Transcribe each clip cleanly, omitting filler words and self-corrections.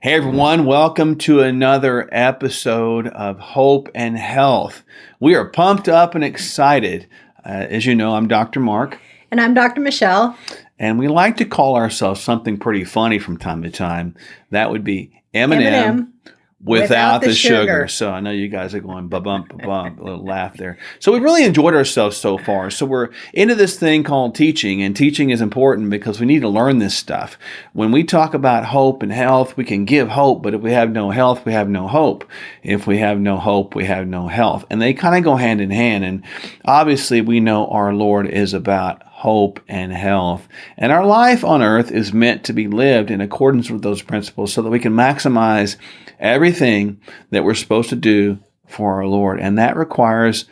Hey everyone, welcome to another episode of Hope and Health. We are pumped up and excited. As you know, I'm Dr. Mark. And I'm Dr. Michele. And we like to call ourselves something pretty funny from time to time. That would be M&M without the sugar. So I know you guys are going ba-bump, ba-bump, a little laugh there. So we really enjoyed ourselves so far. So we're into this thing called teaching, and teaching is important because we need to learn this stuff. When we talk about hope and health, we can give hope, but if we have no health, we have no hope. If we have no hope, we have no health. And they kind of go hand in hand. And obviously we know our Lord is about hope and health. And our life on earth is meant to be lived in accordance with those principles so that we can maximize everything that we're supposed to do for our Lord. And that requires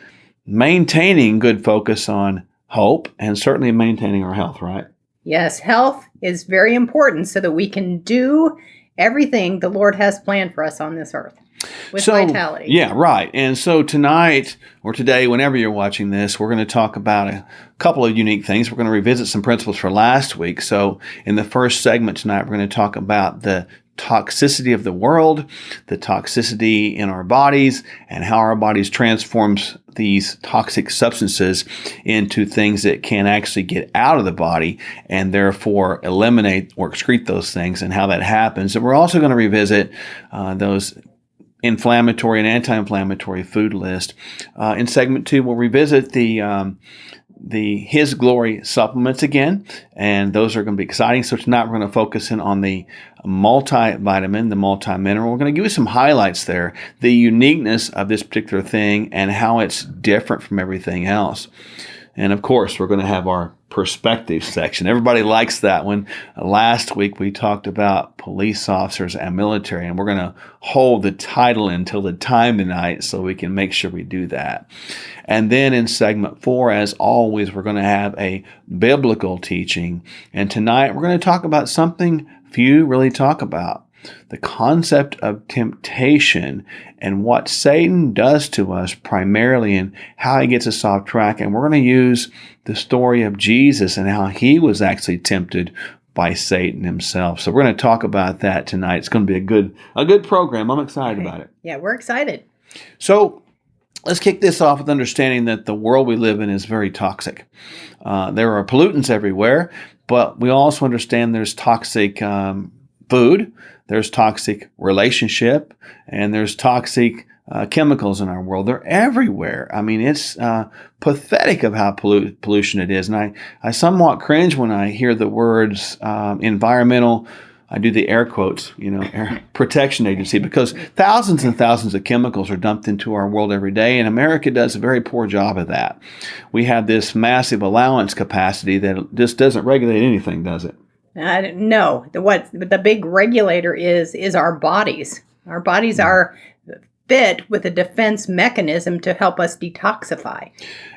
maintaining good focus on hope and certainly maintaining our health, right? Yes, health is very important so that we can do everything the Lord has planned for us on this earth with vitality. Yeah, right. And so tonight or today, whenever you're watching this, we're going to talk about a couple of unique things. We're going to revisit some principles for last week. So in the first segment tonight, we're going to talk about the toxicity of the world, the toxicity in our bodies, and how our bodies transforms these toxic substances into things that can actually get out of the body and therefore eliminate or excrete those things and how that happens. And we're also going to revisit those inflammatory and anti-inflammatory food list. In segment 2, we'll revisit the His Glory supplements again, and those are going to be exciting. So tonight we're going to focus in on the multivitamin, the multi-mineral. We're going to give you some highlights there, the uniqueness of this particular thing and how it's different from everything else. And of course, we're going to have our perspective section. Everybody likes that one. Last week, we talked about police officers and military, and we're going to hold the title until the time tonight so we can make sure we do that. And then in segment 4, as always, we're going to have a biblical teaching. And tonight, we're going to talk about something few really talk about. The concept of temptation and what Satan does to us primarily and how he gets us off track. And we're going to use the story of Jesus and how he was actually tempted by Satan himself. So we're going to talk about that tonight. It's going to be a good program. I'm excited about it. Yeah, we're excited. So let's kick this off with understanding that the world we live in is very toxic. There are pollutants everywhere, but we also understand there's toxic food, there's toxic relationship, and there's toxic chemicals in our world. They're everywhere. I mean, it's pathetic of how pollution it is. And I somewhat cringe when I hear the words environmental, I do the air quotes, air protection agency, because thousands and thousands of chemicals are dumped into our world every day, and America does a very poor job of that. We have this massive allowance capacity that just doesn't regulate anything, does it? No. What the big regulator is our bodies. Our bodies are fit with a defense mechanism to help us detoxify.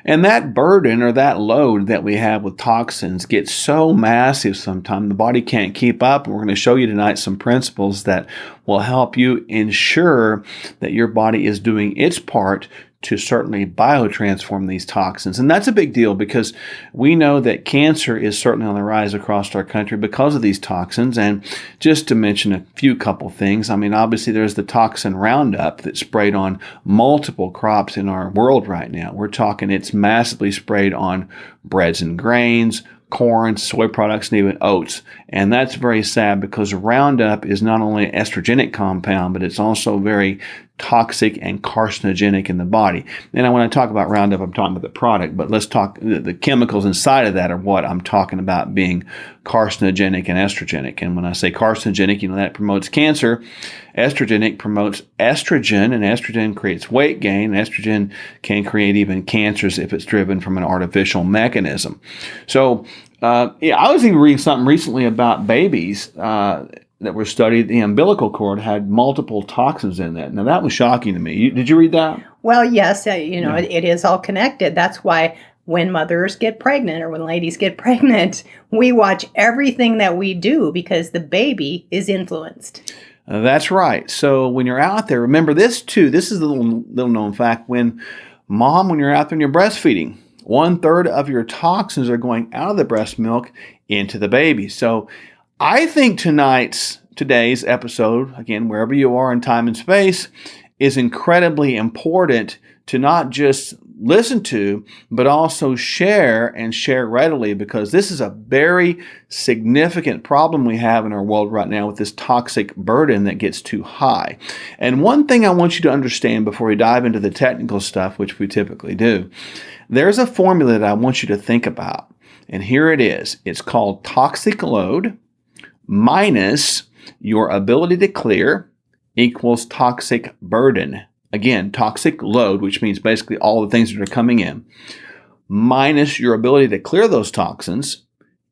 And that burden or that load that we have with toxins gets so massive sometimes the body can't keep up. And we're going to show you tonight some principles that will help you ensure that your body is doing its part to certainly biotransform these toxins. And that's a big deal because we know that cancer is certainly on the rise across our country because of these toxins. And just to mention a couple things, I mean, obviously there's the toxin Roundup that's sprayed on multiple crops in our world right now. We're talking it's massively sprayed on breads and grains, corn, soy products, and even oats. And that's very sad because Roundup is not only an estrogenic compound, but it's also very toxic and carcinogenic in the body. And when I talk about Roundup, I'm talking about the product, but let's talk, the chemicals inside of that are what I'm talking about being carcinogenic and estrogenic. And when I say carcinogenic, that promotes cancer. Estrogenic promotes estrogen, and estrogen creates weight gain. Estrogen can create even cancers if it's driven from an artificial mechanism. So, I was even reading something recently about babies that were studied. The umbilical cord had multiple toxins in it. Now, that was shocking to me. Did you read that? Well, yes, it is all connected. That's why when mothers get pregnant or when ladies get pregnant, we watch everything that we do because the baby is influenced. That's right. So when you're out there, remember this too. This is a little known fact. When you're out there and you're breastfeeding, 1/3 of your toxins are going out of the breast milk into the baby. So I think tonight's today's episode, again, wherever you are in time and space, is incredibly important to not just listen to, but also share and share readily, because this is a very significant problem we have in our world right now with this toxic burden that gets too high. And one thing I want you to understand before we dive into the technical stuff, which we typically do, there's a formula that I want you to think about. And here it is. It's called toxic load minus your ability to clear equals toxic burden. Again, toxic load, which means basically all the things that are coming in, minus your ability to clear those toxins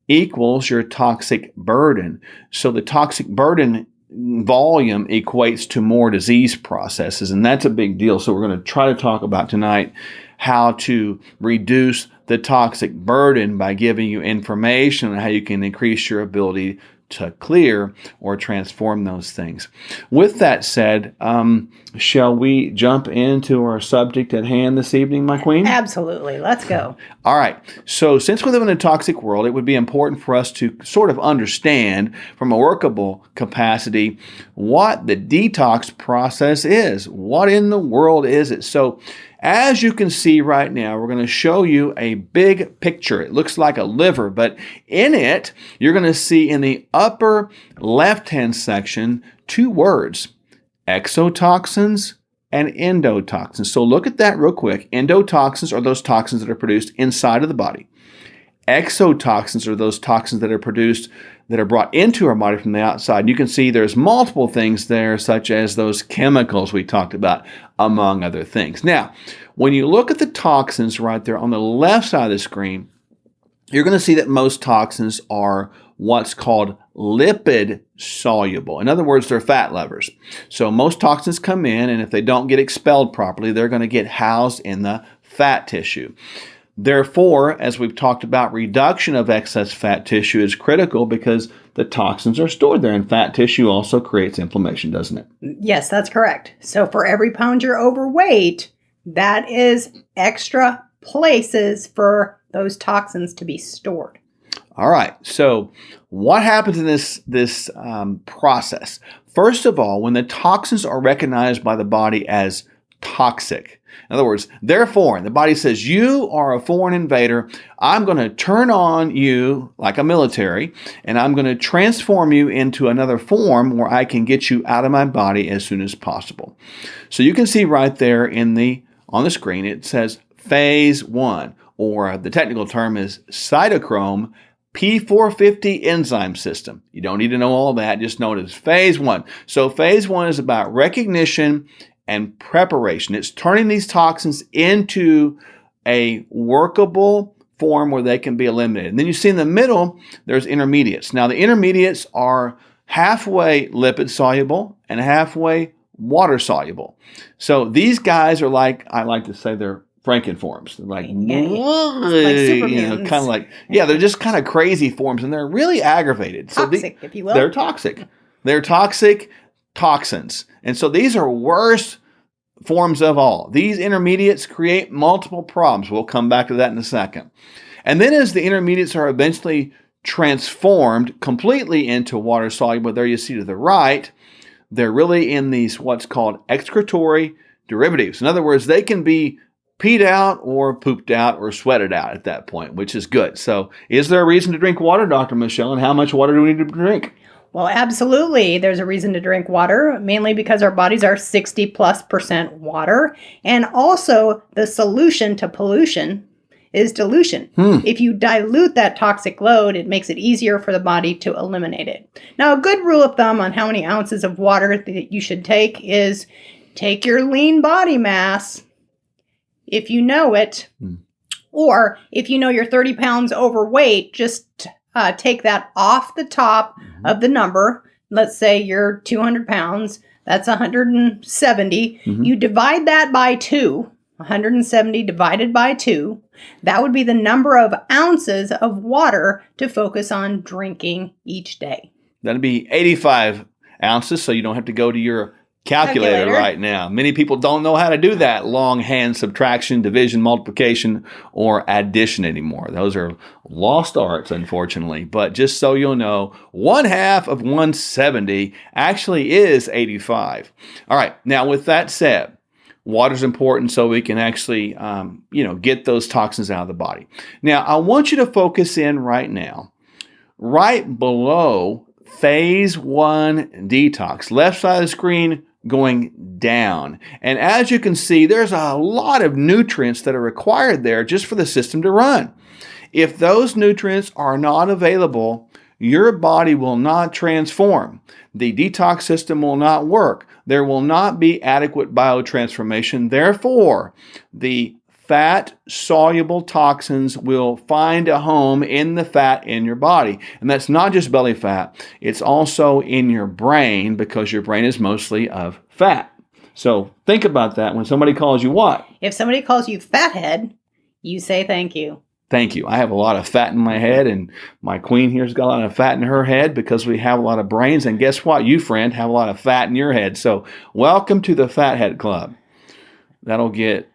equals your toxic burden. So the toxic burden volume equates to more disease processes, and that's a big deal. So we're going to try to talk about tonight how to reduce the toxic burden by giving you information on how you can increase your ability to clear or transform those things. With that said, shall we jump into our subject at hand this evening, my queen? Absolutely. Let's go. All right. So since we live in a toxic world, it would be important for us to sort of understand from a workable capacity what the detox process is. What in the world is it? So as you can see right now, we're going to show you a big picture. It looks like a liver, but in it, you're going to see in the upper left-hand section 2 words, exotoxins and endotoxins. So look at that real quick. Endotoxins are those toxins that are produced inside of the body. Exotoxins are those toxins that are produced, that are brought into our body from the outside. And you can see there's multiple things there, such as those chemicals we talked about, among other things. Now, when you look at the toxins right there on the left side of the screen, you're going to see that most toxins are what's called lipid soluble. In other words, they're fat levers. So most toxins come in, and if they don't get expelled properly, they're going to get housed in the fat tissue. Therefore, as we've talked about, reduction of excess fat tissue is critical because the toxins are stored there, and fat tissue also creates inflammation, doesn't it? Yes, that's correct. So for every pound you're overweight, that is extra places for those toxins to be stored. All right. So what happens in this process? First of all, when the toxins are recognized by the body as toxic, in other words, they're foreign. The body says, you are a foreign invader. I'm going to turn on you like a military, and I'm going to transform you into another form where I can get you out of my body as soon as possible. So you can see right there on the screen, it says phase 1, or the technical term is cytochrome P450 enzyme system. You don't need to know all that. Just know it as phase 1. So phase 1 is about recognition and preparation. It's turning these toxins into a workable form where they can be eliminated. And then you see in the middle, there's intermediates. Now, the intermediates are halfway lipid soluble and halfway water soluble. So these guys are like, I like to say they're Frankenforms. They're like, like kind of like, they're just kind of crazy forms, and they're really aggravated. Toxic, if you will. They're toxic. They're toxic toxins. And so these are worse forms of all. These intermediates create multiple problems. We'll come back to that in a second. And then as the intermediates are eventually transformed completely into water soluble, there you see to the right, they're really in these what's called excretory derivatives. In other words, they can be peed out or pooped out or sweated out at that point, which is good. So is there a reason to drink water, Dr. Michele, and how much water do we need to drink? Well, absolutely. There's a reason to drink water, mainly because our bodies are 60+% water. And also the solution to pollution is dilution. If you dilute that toxic load, it makes it easier for the body to eliminate it. Now, a good rule of thumb on how many ounces of water that you should take is take your lean body mass, if you know it, or if you know you're 30 pounds overweight, just take that off the top of the number. Let's say you're 200 pounds. That's 170. You divide that by 2. 170 divided by 2. That would be the number of ounces of water to focus on drinking each day. That'd be 85 ounces, so you don't have to go to your calculator right now. Many people don't know how to do that longhand subtraction, division, multiplication, or addition anymore. Those are lost arts, unfortunately. But just so you'll know, 1/2 of 170 actually is 85. All right. Now, with that said, water is important so we can actually, get those toxins out of the body. Now, I want you to focus in right now, right below phase 1 detox, left side of the screen going down. And as you can see, there's a lot of nutrients that are required there just for the system to run. If those nutrients are not available, your body will not transform. The detox system will not work. There will not be adequate biotransformation. Therefore, the fat-soluble toxins will find a home in the fat in your body. And that's not just belly fat. It's also in your brain because your brain is mostly of fat. So think about that when somebody calls you what? If somebody calls you fathead, you say thank you. Thank you. I have a lot of fat in my head, and my queen here's got a lot of fat in her head because we have a lot of brains. And guess what? You, friend, have a lot of fat in your head. So welcome to the Fathead Club. That'll get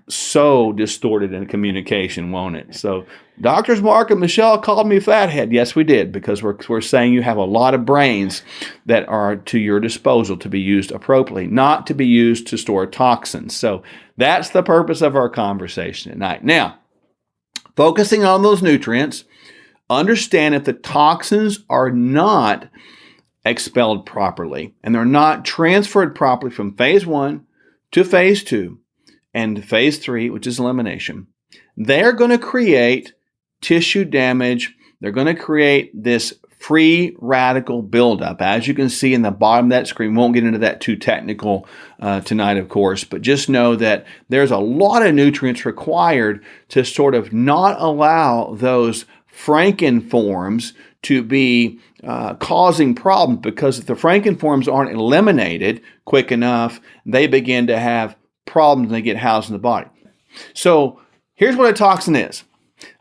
so distorted in communication, won't it? So Doctors Mark and Michelle called me fathead. Yes, we did, because we're saying you have a lot of brains that are to your disposal to be used appropriately, not to be used to store toxins. So that's the purpose of our conversation tonight. Now, focusing on those nutrients, understand if the toxins are not expelled properly and they're not transferred properly from phase 1 to phase 2 and phase 3, which is elimination, they're going to create tissue damage. They're going to create this free radical buildup. As you can see in the bottom of that screen, won't get into that too technical tonight, of course, but just know that there's a lot of nutrients required to sort of not allow those frankenforms to be causing problems, because if the frankenforms aren't eliminated quick enough, they begin to have problems and they get housed in the body. So here's what a toxin is.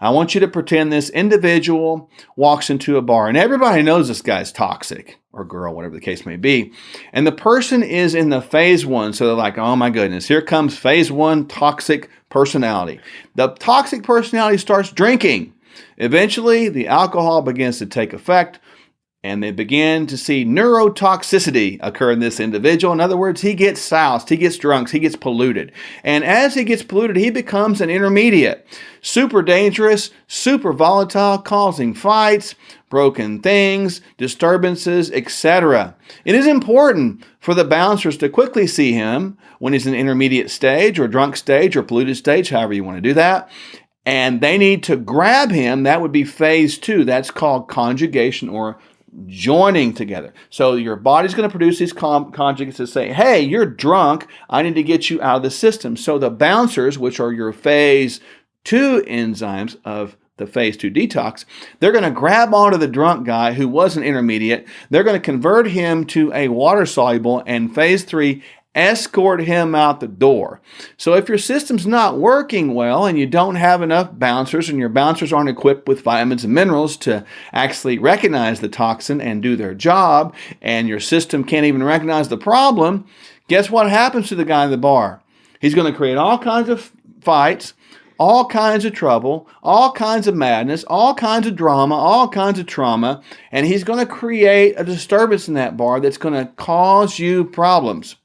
I want you to pretend this individual walks into a bar, and everybody knows this guy's toxic, or girl, whatever the case may be. And the person is in the phase 1, so they're like, oh my goodness, here comes phase 1 toxic personality. The toxic personality starts drinking. Eventually, the alcohol begins to take effect, and they begin to see neurotoxicity occur in this individual. In other words, he gets soused, he gets drunk, he gets polluted. And as he gets polluted, he becomes an intermediate. Super dangerous, super volatile, causing fights, broken things, disturbances, etc. It is important for the bouncers to quickly see him when he's in intermediate stage or drunk stage or polluted stage, however you want to do that. And they need to grab him. That would be phase 2. That's called conjugation or joining together. So your body's going to produce these conjugates that say, hey, you're drunk. I need to get you out of the system. So the bouncers, which are your phase 2 enzymes of the phase 2 detox, they're going to grab onto the drunk guy who was an intermediate. They're going to convert him to a water soluble, and phase 3 escort him out the door. So if your system's not working well and you don't have enough bouncers and your bouncers aren't equipped with vitamins and minerals to actually recognize the toxin and do their job, and your system can't even recognize the problem, guess what happens to the guy in the bar? He's going to create all kinds of fights, all kinds of trouble, all kinds of madness, all kinds of drama, all kinds of trauma, and he's going to create a disturbance in that bar that's going to cause you problems.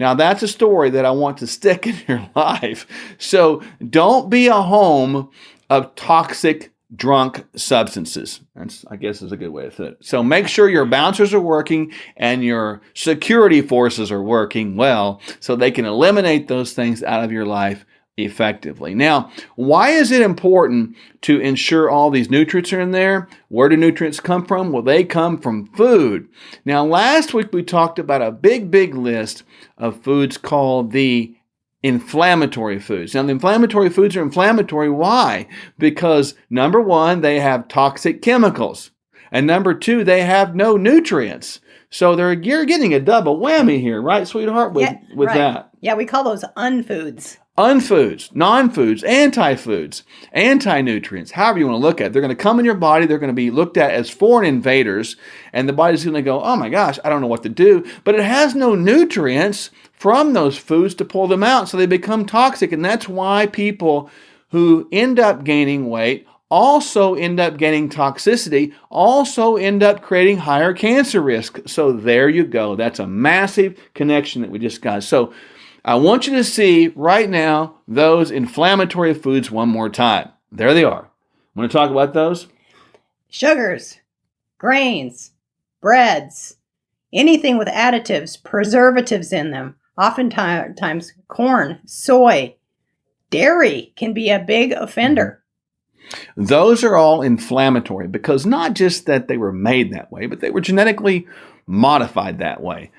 Now, that's a story that I want to stick in your life. So don't be a home of toxic, drunk substances. That's, I guess, is a good way to put it. So make sure your bouncers are working and your security forces are working well so they can eliminate those things out of your life effectively. Now, why is it important to ensure all these nutrients are in there? Where do nutrients come from? Well, they come from food. Now, last week we talked about a big list of foods called the inflammatory foods. Now, the inflammatory foods are inflammatory. Why? Because number 1, they have toxic chemicals. And number 2, they have no nutrients. So you're getting a double whammy here, right, sweetheart, with right. that? Yeah, we call those unfoods. unfoods, non-foods, anti-foods, anti-nutrients, however you want to look at it. They're going to come in your body. They're going to be looked at as foreign invaders, and the body's going to go, oh my gosh, I don't know what to do. But it has no nutrients from those foods to pull them out, so they become toxic. And that's why people who end up gaining weight also end up getting toxicity, also end up creating higher cancer risk. So there you go. That's a massive connection that we just got. So I want you to see right now those inflammatory foods one more time. There they are. Want to talk about those? Sugars, grains, breads, anything with additives, preservatives in them. Oftentimes corn, soy, dairy can be a big offender. Those are all inflammatory because not just that they were made that way, but they were genetically modified that way.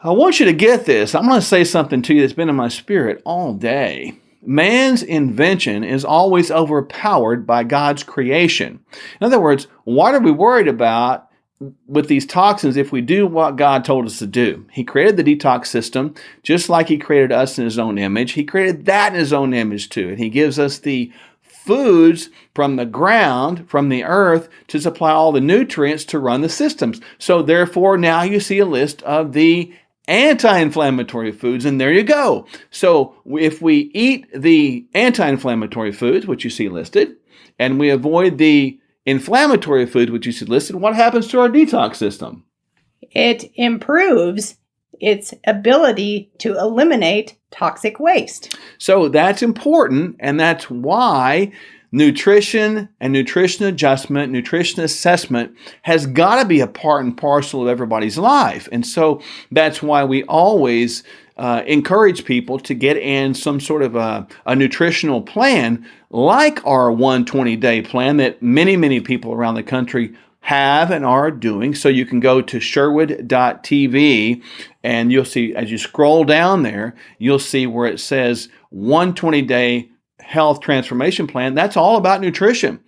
I want you to get this. I'm going to say something to you that's been in my spirit all day. Man's invention is always overpowered by God's creation. In other words, what are we worried about with these toxins if we do what God told us to do? He created the detox system just like He created us in His own image. He created that in His own image too. And He gives us the foods from the ground, from the earth, to supply all the nutrients to run the systems. So therefore, now you see a list of the anti-inflammatory foods, and there you go. So if we eat the anti-inflammatory foods, which you see listed, and we avoid the inflammatory foods, which you see listed, what happens to our detox system? It improves its ability to eliminate toxic waste. So that's important, and that's why nutrition and nutrition adjustment, nutrition assessment has got to be a part and parcel of everybody's life. And so that's why we always encourage people to get in some sort of a nutritional plan like our 120-day plan that many people around the country have and are doing. So you can go to sherwood.tv and you'll see, as you scroll down there, you'll see where it says 120-day health transformation plan. That's all about nutrition.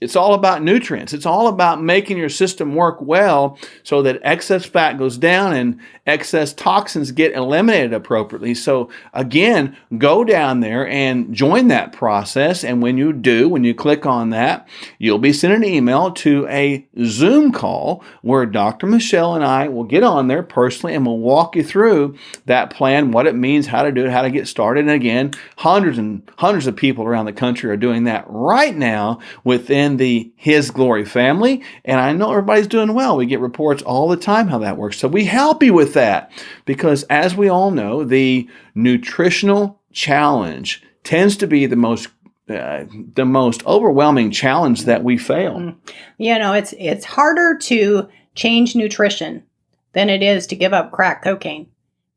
It's all about nutrients. It's all about making your system work well so that excess fat goes down and excess toxins get eliminated appropriately. So again, go down there and join that process. And when you do, when you click on that, you'll be sent an email to a Zoom call where Dr. Michele and I will get on there personally and we'll walk you through that plan, what it means, how to do it, how to get started. And again, hundreds and hundreds of people around the country are doing that right now within the His Glory family, and I know everybody's doing well. We get reports all the time how that works. So we help you with that because, as we all know, the nutritional challenge tends to be the most overwhelming challenge that we fail. You know, it's harder to change nutrition than it is to give up crack cocaine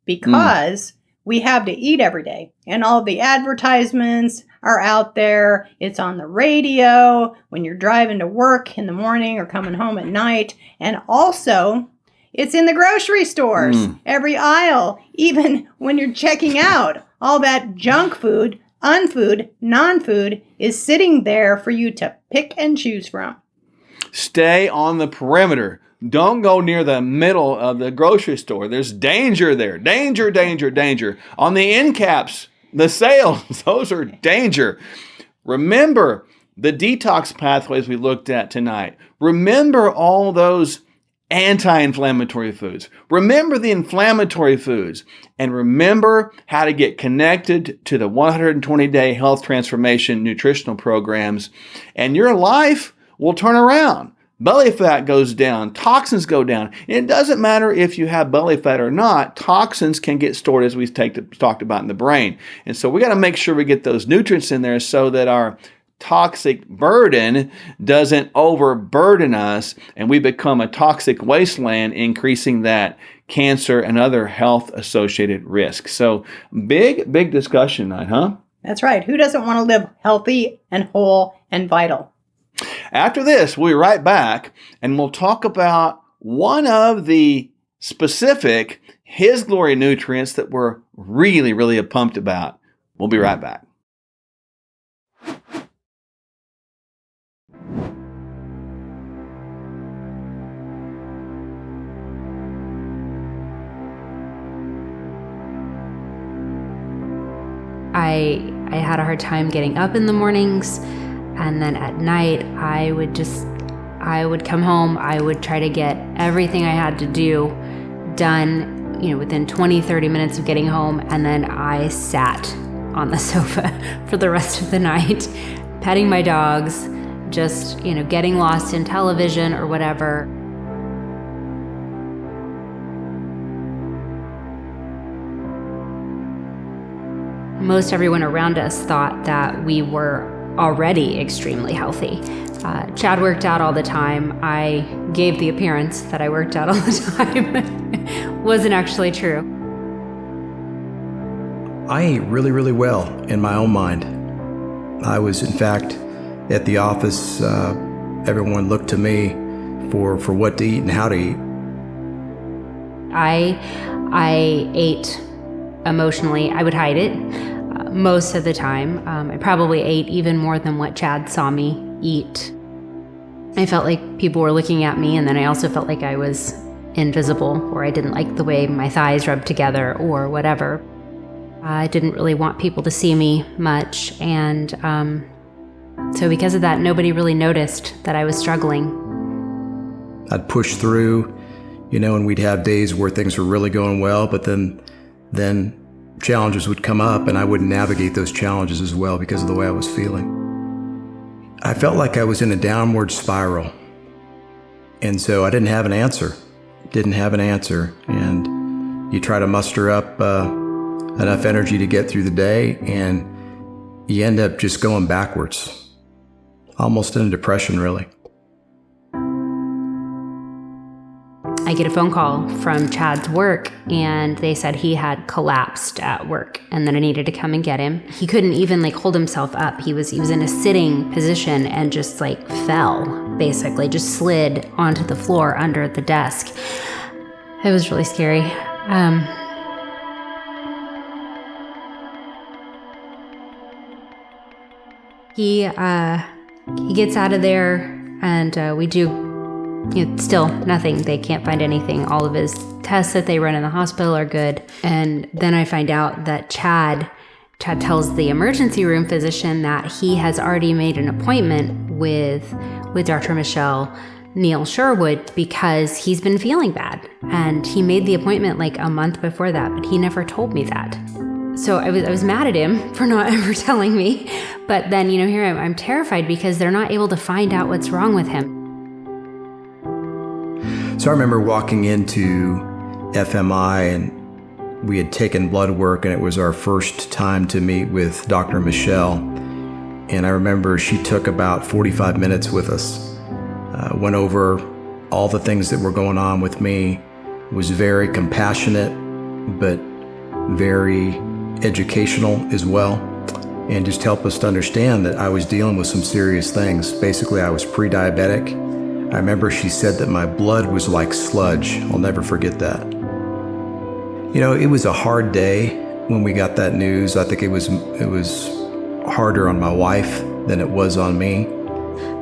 because we have to eat every day, and all the advertisements are out there. It's on the radio when you're driving to work in the morning or coming home at night. And also, it's in the grocery stores, every aisle, even when you're checking out. All that junk food, unfood, non-food is sitting there for you to pick and choose from. Stay on the perimeter. Don't go near the middle of the grocery store. There's danger there. Danger, danger, danger. On the end caps, the sales, those are danger. Remember the detox pathways we looked at tonight. Remember all those anti-inflammatory foods. Remember the inflammatory foods. And remember how to get connected to the 120-day health transformation nutritional programs. And your life will turn around. Belly fat goes down, toxins go down. And it doesn't matter if you have belly fat or not, toxins can get stored as we talked about in the brain. And so we got to make sure we get those nutrients in there so that our toxic burden doesn't overburden us and we become a toxic wasteland, increasing that cancer and other health associated risks. So big discussion tonight, huh? That's right. Who doesn't want to live healthy and whole and vital? After this, we'll be right back and we'll talk about one of the specific His Glory nutrients that we're really pumped about. We'll be right back. I had a hard time getting up in the mornings, and then at night I would come home, I would try to get everything I had to do done, within 20, 30 minutes of getting home, and then I sat on the sofa for the rest of the night, petting my dogs, just, getting lost in television or whatever. Most everyone around us thought that we were already extremely healthy. Chad worked out all the time. I gave the appearance that I worked out all the time. Wasn't actually true. I ate really, really well in my own mind. I was, in fact, at the office, everyone looked to me for what to eat and how to eat. I ate emotionally. I would hide it most of the time. I probably ate even more than what Chad saw me eat. I felt like people were looking at me, and then I also felt like I was invisible, or I didn't like the way my thighs rubbed together or whatever. I didn't really want people to see me much, and so because of that, nobody really noticed that I was struggling. I'd push through, and we'd have days where things were really going well, but then challenges would come up, and I wouldn't navigate those challenges as well because of the way I was feeling. I felt like I was in a downward spiral, and so I didn't have an answer. And you try to muster up enough energy to get through the day, and you end up just going backwards, almost in a depression, really. I get a phone call from Chad's work, and they said he had collapsed at work and that I needed to come and get him. He couldn't even hold himself up. He was in a sitting position and just fell, basically, just slid onto the floor under the desk. It was really scary. He gets out of there, and we do still nothing. They can't find anything. All of his tests that they run in the hospital are good. And then I find out that Chad tells the emergency room physician that he has already made an appointment with Dr. Michele Sherwood because he's been feeling bad. And he made the appointment a month before that, but he never told me that. So I was mad at him for not ever telling me. But then, here I'm terrified because they're not able to find out what's wrong with him. So I remember walking into FMI, and we had taken blood work, and it was our first time to meet with Dr. Michele. And I remember she took about 45 minutes with us, went over all the things that were going on with me, was very compassionate, but very educational as well, and just helped us to understand that I was dealing with some serious things. Basically, I was pre-diabetic. I remember she said that my blood was like sludge. I'll never forget that. It was a hard day when we got that news. I think it was harder on my wife than it was on me.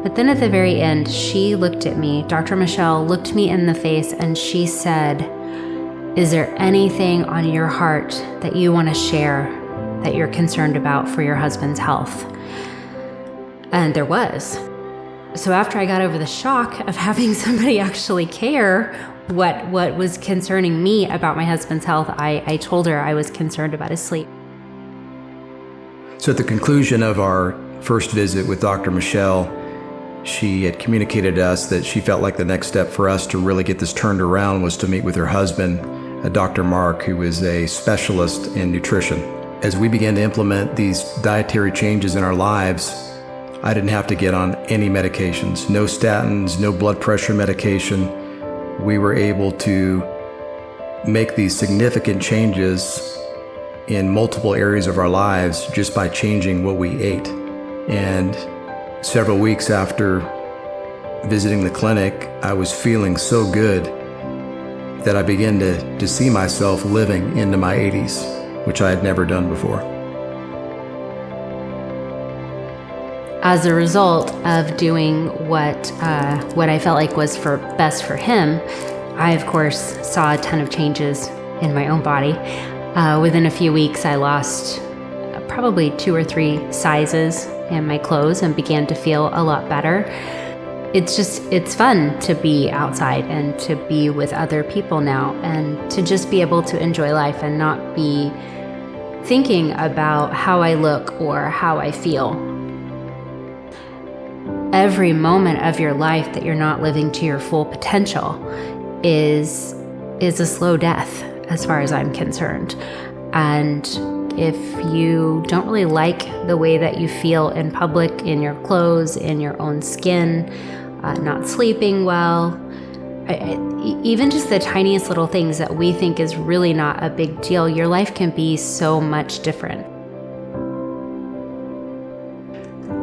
But then at the very end, she looked at me. Dr. Michele looked me in the face, and she said, "Is there anything on your heart that you want to share that you're concerned about for your husband's health?" And there was. So after I got over the shock of having somebody actually care what was concerning me about my husband's health, I told her I was concerned about his sleep. So at the conclusion of our first visit with Dr. Michele, she had communicated to us that she felt like the next step for us to really get this turned around was to meet with her husband, Dr. Mark, who is a specialist in nutrition. As we began to implement these dietary changes in our lives, I didn't have to get on any medications, no statins, no blood pressure medication. We were able to make these significant changes in multiple areas of our lives just by changing what we ate. And several weeks after visiting the clinic, I was feeling so good that I began to see myself living into my 80s, which I had never done before. As a result of doing what I felt like was best for him, I, of course, saw a ton of changes in my own body. Within a few weeks, I lost probably 2 or 3 sizes in my clothes and began to feel a lot better. It's fun to be outside and to be with other people now and to just be able to enjoy life and not be thinking about how I look or how I feel. Every moment of your life that you're not living to your full potential is a slow death as far as I'm concerned. And if you don't really like the way that you feel in public, in your clothes, in your own skin, not sleeping well, even just the tiniest little things that we think is really not a big deal, your life can be so much different.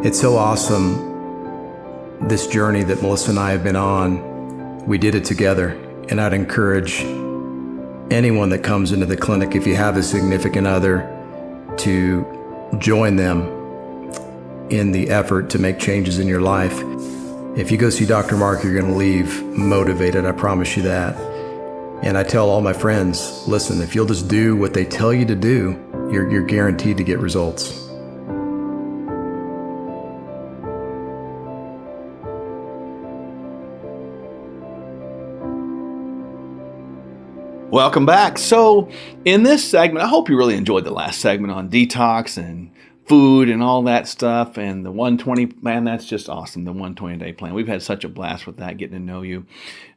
It's so awesome, this journey that Melissa and I have been on. We did it together, and I'd encourage anyone that comes into the clinic, if you have a significant other, to join them in the effort to make changes in your life. If you go see Dr. Mark, you're going to leave motivated, I promise you that. And I tell all my friends, listen, if you'll just do what they tell you to do, you're guaranteed to get results. Welcome back. So in this segment, I hope you really enjoyed the last segment on detox and food and all that stuff, and the 120, man, that's just awesome, the 120-day plan. We've had such a blast with that, getting to know you.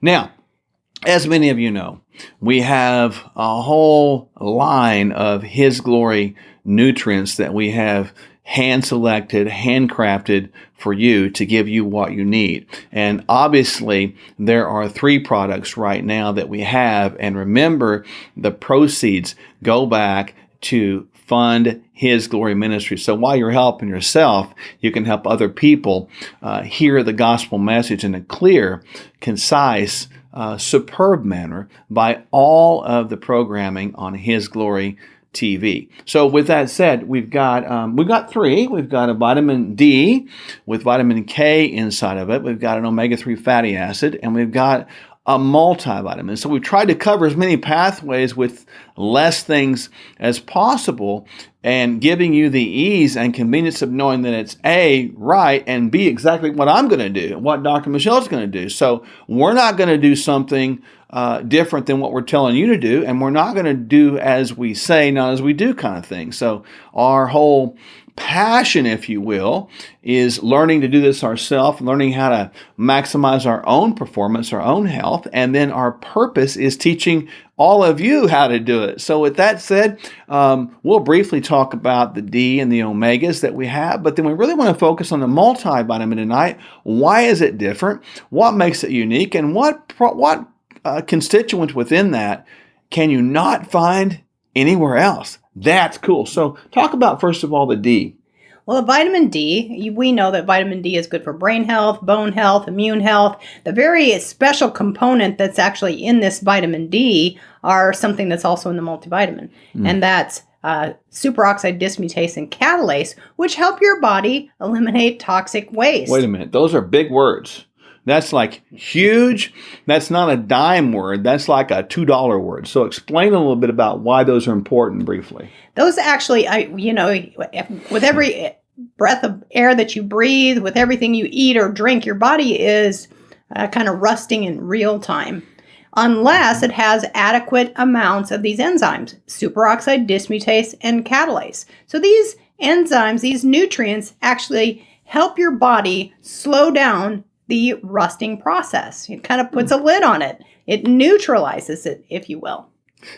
Now, as many of you know, we have a whole line of His Glory nutrients that we have hand-selected, handcrafted for you to give you what you need. And obviously, there are 3 products right now that we have. And remember, the proceeds go back to fund His Glory Ministry. So while you're helping yourself, you can help other people hear the gospel message in a clear, concise, superb manner by all of the programming on His Glory TV. So with that said, we've got 3. We've got a vitamin D with vitamin K inside of it. We've got an omega-3 fatty acid, and we've got a multivitamin. So we've tried to cover as many pathways with less things as possible, and giving you the ease and convenience of knowing that it's A, right, and B, exactly what I'm going to do, what Dr. Michele is going to do. So we're not going to do something different than what we're telling you to do, and we're not going to do as we say, not as we do kind of thing. So our whole passion, if you will, is learning to do this ourselves, learning how to maximize our own performance, our own health, and then our purpose is teaching all of you how to do it. So with that said, we'll briefly talk about the D and the omegas that we have, but then we really want to focus on the multivitamin tonight. Why is it different? What makes it unique? And what constituents within that can you not find anywhere else? That's cool. So talk about, first of all, the D. Well, the vitamin D, we know that vitamin D is good for brain health, bone health, immune health. The very special component that's actually in this vitamin D are something that's also in the multivitamin, and that's superoxide dismutase and catalase, which help your body eliminate toxic waste. Wait a minute. Those are big words. That's like huge. That's not a dime word. That's like a $2 word. So explain a little bit about why those are important briefly. Those actually, with every breath of air that you breathe, with everything you eat or drink, your body is kind of rusting in real time, unless it has adequate amounts of these enzymes, superoxide dismutase and catalase. So these enzymes, these nutrients, actually help your body slow down the rusting process. It kind of puts a lid on it. It neutralizes it, if you will.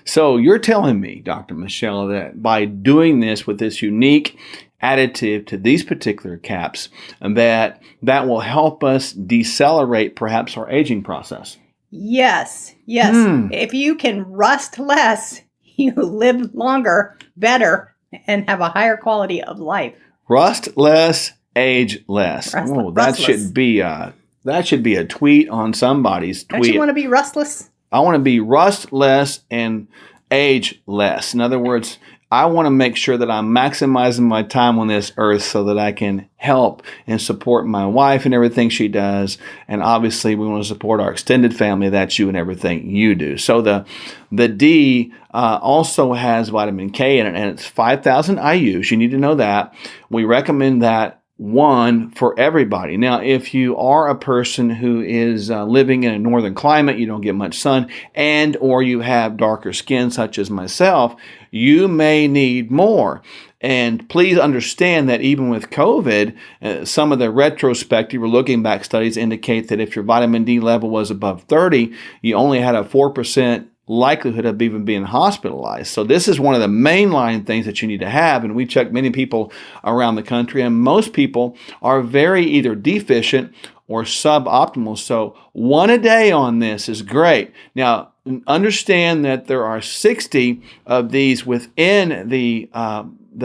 So you're telling me, Dr. Michele, that by doing this with this unique additive to these particular caps, that will help us decelerate perhaps our aging process? Yes. If you can rust less, you live longer, better, and have a higher quality of life. Rust less, age less. That should be a tweet on somebody's tweet. Don't you want to be rustless? I want to be rust less and age less. In other words, I want to make sure that I'm maximizing my time on this earth so that I can help and support my wife and everything she does. And obviously, we want to support our extended family. That's you and everything you do. So the D also has vitamin K in it, and it's 5,000 IUs. You need to know that. We recommend that one for everybody. Now, if you are a person who is living in a northern climate, you don't get much sun, and or you have darker skin, such as myself, you may need more. And please understand that even with COVID, some of the retrospective or looking back studies indicate that if your vitamin D level was above 30, you only had a 4% likelihood of even being hospitalized. So this is one of the mainline things that you need to have. And we check many people around the country, and most people are very either deficient or suboptimal. So one a day on this is great. Now, understand that there are 60 of these within the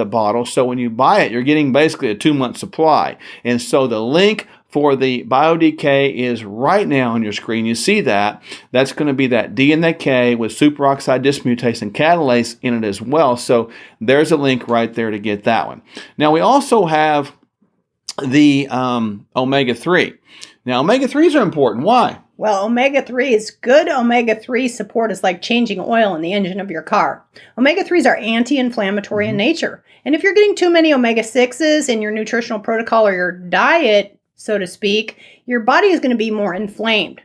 bottle. So when you buy it, you're getting basically a 2-month supply. And so the link for the BioDK is right now on your screen. You see that. That's going to be that D and that K with superoxide dismutase and catalase in it as well. So there's a link right there to get that one. Now we also have the omega-3. Now omega-3s are important. Why? Well, omega-3s, good omega-3 support is like changing oil in the engine of your car. Omega-3s are anti-inflammatory in nature. And if you're getting too many omega-6s in your nutritional protocol or your diet, so to speak, your body is going to be more inflamed.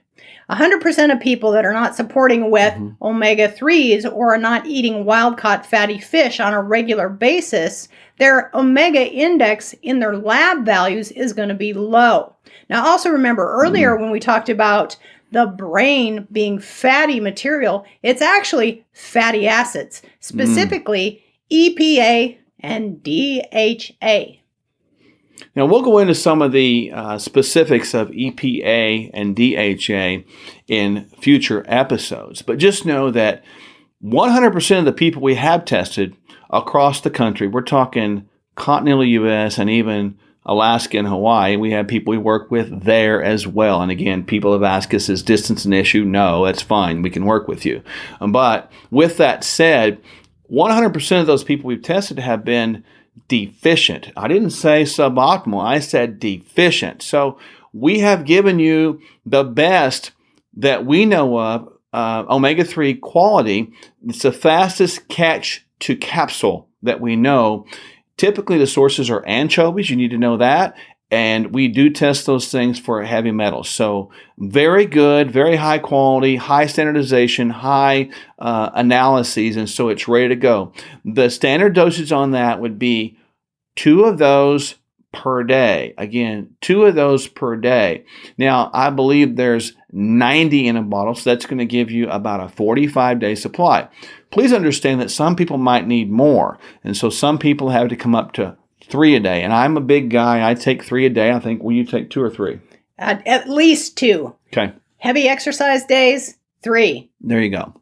100% of people that are not supporting with omega-3s or are not eating wild-caught fatty fish on a regular basis, their omega index in their lab values is going to be low. Now, also remember earlier when we talked about the brain being fatty material, it's actually fatty acids, specifically EPA and DHA. Now, we'll go into some of the specifics of EPA and DHA in future episodes, but just know that 100% of the people we have tested across the country, we're talking continental U.S. and even Alaska and Hawaii, we have people we work with there as well. And again, people have asked us, is distance an issue? No, that's fine. We can work with you. But with that said, 100% of those people we've tested have been deficient. I didn't say suboptimal. I said deficient. So we have given you the best that we know of, omega-3 quality. It's the fastest catch to capsule that we know. Typically, the sources are anchovies. You need to know that. And we do test those things for heavy metals. So very good, very high quality, high standardization, high analyses. And so it's ready to go. The standard dosage on that would be 2 of those per day. Again, 2 of those per day. Now, I believe there's 90 in a bottle, so that's going to give you about a 45-day supply. Please understand that some people might need more, and so some people have to come up to 3 a day. And I'm a big guy. I take 3 a day. I think, will you take 2 or 3? At least 2. Okay. Heavy exercise days, 3. There you go.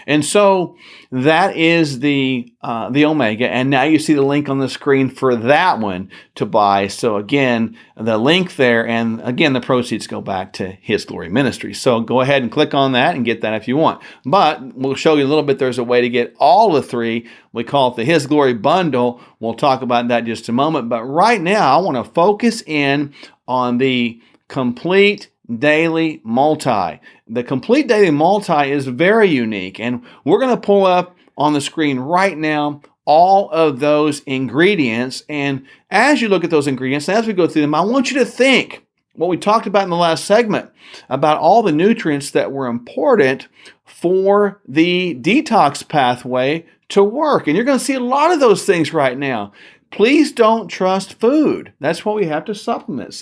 And so that is the omega, and now you see the link on the screen for that one to buy. So again, the link there, and again, the proceeds go back to His Glory Ministry. So go ahead and click on that and get that if you want. But we'll show you a little bit. There's a way to get all the 3. We call it the His Glory Bundle. We'll talk about that in just a moment. But right now, I want to focus in on the complete Daily Multi. The Complete Daily Multi is very unique, and we're going to pull up on the screen right now all of those ingredients. And as you look at those ingredients, as we go through them, I want you to think what we talked about in the last segment about all the nutrients that were important for the detox pathway to work. And you're going to see a lot of those things right now. Please don't trust food. That's what we have to supplement.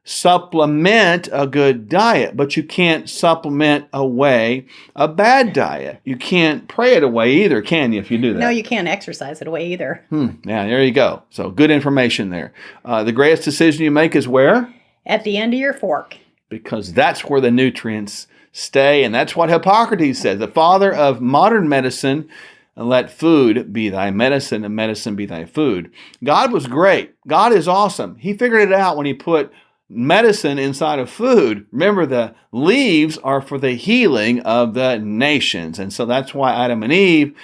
Supplement a good diet, but you can't supplement away a bad diet. You can't pray it away either, can you, if you do that? No, you can't exercise it away either. Yeah, there you go. So good information there. The greatest decision you make is where? At the end of your fork. Because that's where the nutrients stay, and that's what Hippocrates says, the father of modern medicine. Let food be thy medicine, and medicine be thy food. God was great. God is awesome. He figured it out when he put medicine inside of food. Remember, the leaves are for the healing of the nations. And so that's why Adam and Eve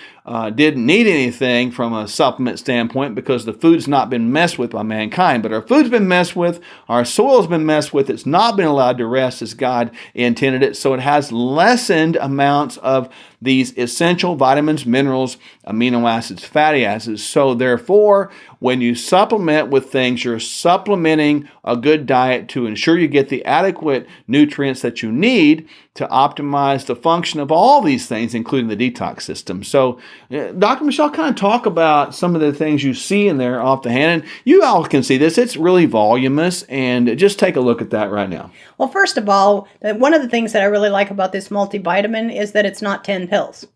didn't need anything from a supplement standpoint because the food's not been messed with by mankind. But our food's been messed with, our soil's been messed with, it's not been allowed to rest as God intended it. So it has lessened amounts of these essential vitamins, minerals, amino acids, fatty acids. So therefore, when you supplement with things, you're supplementing a good diet to ensure you get the adequate nutrients that you need to optimize the function of all these things, including the detox system. So, Dr. Michele, kind of talk about some of the things you see in there off the hand. And you all can see this. It's really voluminous. And just take a look at that right now. Well, first of all, one of the things that I really like about this multivitamin is that it's not 10 pills.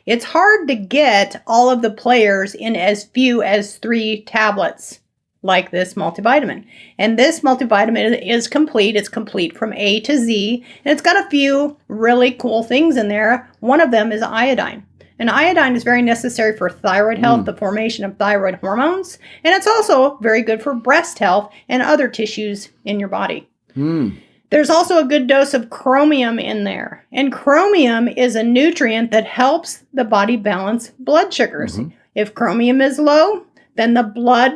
It's hard to get all of the players in as few as 3 tablets like this multivitamin. And this multivitamin is complete. It's complete from A to Z. And it's got a few really cool things in there. One of them is iodine. And iodine is very necessary for thyroid health, the formation of thyroid hormones. And it's also very good for breast health and other tissues in your body. There's also a good dose of chromium in there. And chromium is a nutrient that helps the body balance blood sugars. If chromium is low, then the blood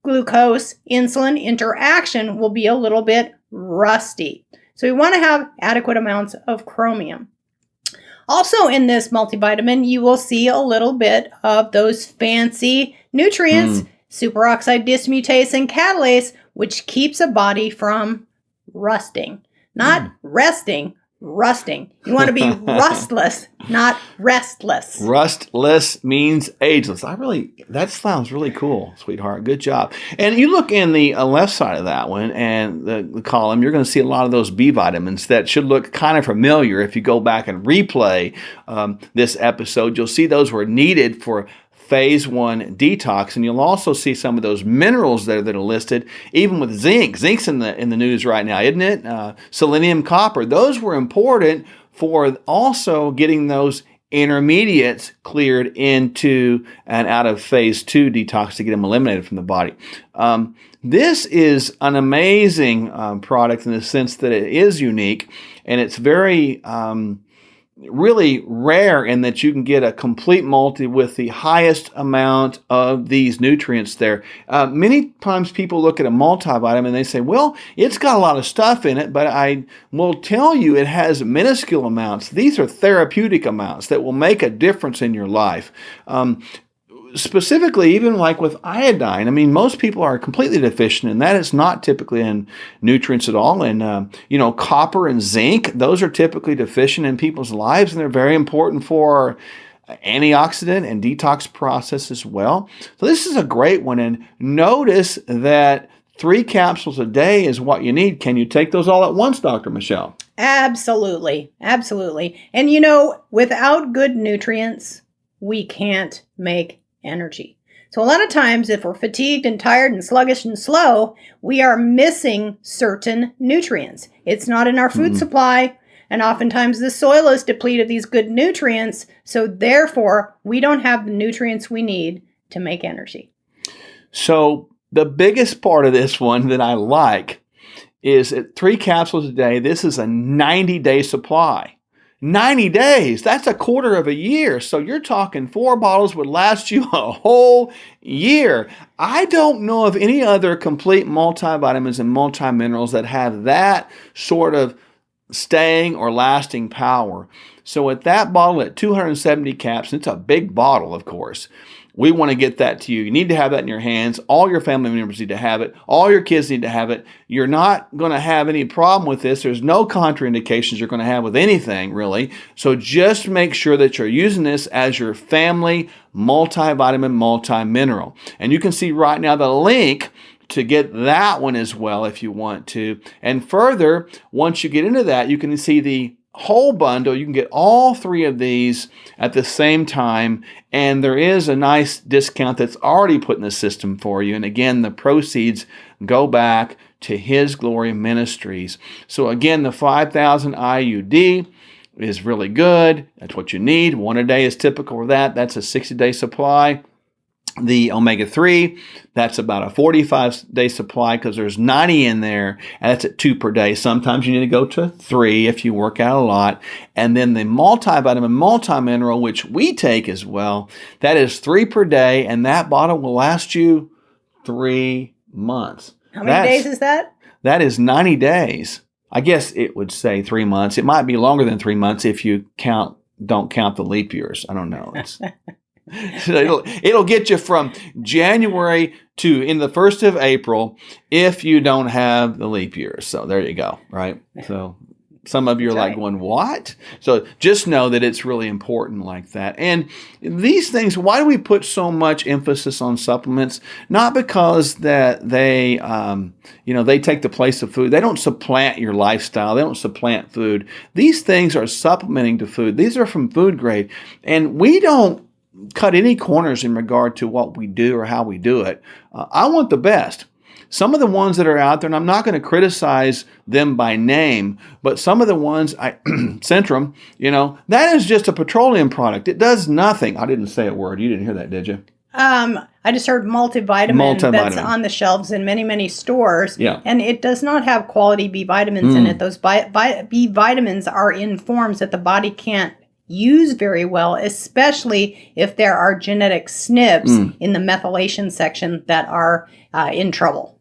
glucose insulin interaction will be a little bit rusty. So we want to have adequate amounts of chromium. Also in this multivitamin, you will see a little bit of those fancy nutrients, superoxide dismutase and catalase, which keeps a body from rusting. Not resting, rusting. You want to be rustless, not restless. Rustless means ageless. That sounds really cool, sweetheart. Good job. And you look in the left side of that one and the column, you're going to see a lot of those B vitamins that should look kind of familiar. If you go back and replay this episode, you'll see those were needed for phase 1 detox, and you'll also see some of those minerals there that are listed, even with zinc. Zinc's in the news right now, isn't it? Selenium, copper. Those were important for also getting those intermediates cleared into and out of phase 2 detox to get them eliminated from the body. This is an amazing product in the sense that it is unique, and it's very really rare in that you can get a complete multi with the highest amount of these nutrients there. Many times people look at a multivitamin and they say, well, it's got a lot of stuff in it, but I will tell you it has minuscule amounts. These are therapeutic amounts that will make a difference in your life. Specifically, even like with iodine, I mean, most people are completely deficient in that. It's not typically in nutrients at all. And, copper and zinc, those are typically deficient in people's lives, and they're very important for antioxidant and detox process as well. So this is a great one. And notice that 3 capsules a day is what you need. Can you take those all at once, Dr. Michele? Absolutely. Absolutely. And, without good nutrients, we can't make energy. So a lot of times if we're fatigued and tired and sluggish and slow, we are missing certain nutrients. It's not in our food supply, and oftentimes the soil is depleted of these good nutrients, so therefore we don't have the nutrients we need to make energy. So the biggest part of this one that I like is at 3 capsules a day, this is a 90-day supply. 90 days, that's a quarter of a year. So you're talking 4 bottles would last you a whole year. I don't know of any other complete multivitamins and multiminerals that have that sort of staying or lasting power. So at that bottle at 270 caps, it's a big bottle, of course. We want to get that to you. You need to have that in your hands. All your family members need to have it. All your kids need to have it. You're not going to have any problem with this. There's no contraindications you're going to have with anything, really. So just make sure that you're using this as your family multivitamin, multimineral. And you can see right now the link to get that one as well if you want to. And further, once you get into that, you can see the whole bundle. You can get all 3 of these at the same time, and there is a nice discount that's already put in the system for you. And again, the proceeds go back to His Glory Ministries. So again, the 5,000 IUD is really good. That's what you need. 1 a day is typical for that. That's a 60-day supply. The omega-3, that's about a 45-day supply because there's 90 in there, and that's at 2 per day. Sometimes you need to go to 3 if you work out a lot. And then the multivitamin, multimineral, which we take as well, that is 3 per day, and that bottle will last you 3 months. How many days is that? That is 90 days. I guess it would say 3 months. It might be longer than 3 months if you don't count the leap years. I don't know. It'll get you from January to in the 1st of April if you don't have the leap years. So there you go, right? So some of you are like going, what? So just know that it's really important like that. And these things, why do we put so much emphasis on supplements? Not because that they, they take the place of food. They don't supplant your lifestyle. They don't supplant food. These things are supplementing to food. These are from food grade. And we don't cut any corners in regard to what we do or how we do it. I want the best. Some of the ones that are out there, and I'm not going to criticize them by name, but some of the ones, Centrum, that is just a petroleum product. It does nothing. I didn't say a word. You didn't hear that, did you? I just heard multivitamin that's on the shelves in many, many stores. Yeah. And it does not have quality B vitamins in it. Those B vitamins are in forms that the body can't use very well, especially if there are genetic SNPs in the methylation section that are in trouble.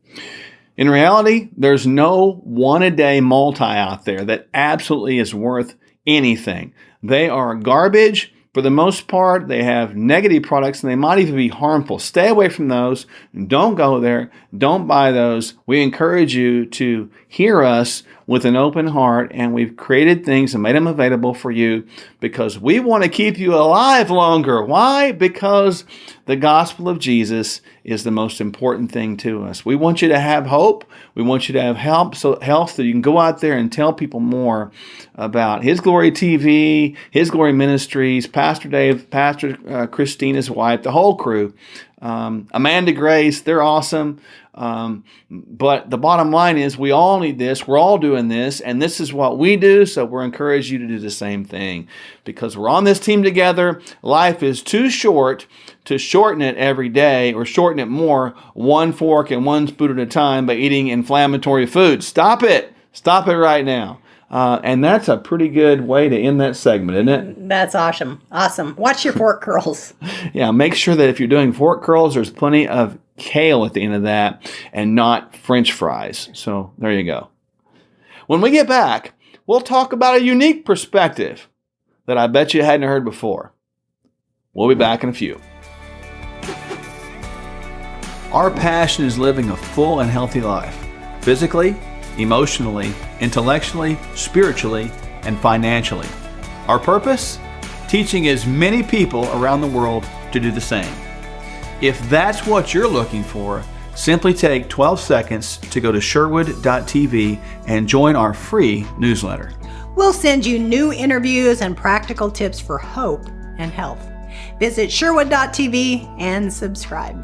In reality, there's no one-a-day multi out there that absolutely is worth anything. They are garbage. For the most part, they have negative products and they might even be harmful. Stay away from those. Don't go there. Don't buy those. We encourage you to hear us with an open heart, and we've created things and made them available for you because we want to keep you alive longer. Why? Because the gospel of Jesus is the most important thing to us. We want you to have hope. We want you to have health so you can go out there and tell people more about His Glory TV, His Glory Ministries, Pastor Dave, Pastor Christina's wife, the whole crew. Amanda Grace, they're awesome. But the bottom line is we all need this. We're all doing this, and this is what we do, so we're encouraging you to do the same thing because we're on this team together. Life is too short to shorten it every day or shorten it more, 1 fork and 1 spoon at a time by eating inflammatory foods. Stop it. Stop it right now. And that's a pretty good way to end that segment, isn't it? That's awesome. Awesome. Watch your fork curls. Yeah, make sure that if you're doing fork curls, there's plenty of kale at the end of that and not French fries. So there you go. When we get back, we'll talk about a unique perspective that I bet you hadn't heard before. We'll be back in a few. Our passion is living a full and healthy life, physically, emotionally, intellectually, spiritually, and financially. Our purpose? Teaching as many people around the world to do the same. If that's what you're looking for, simply take 12 seconds to go to sherwood.tv and join our free newsletter. We'll send you new interviews and practical tips for hope and health. Visit sherwood.tv and subscribe.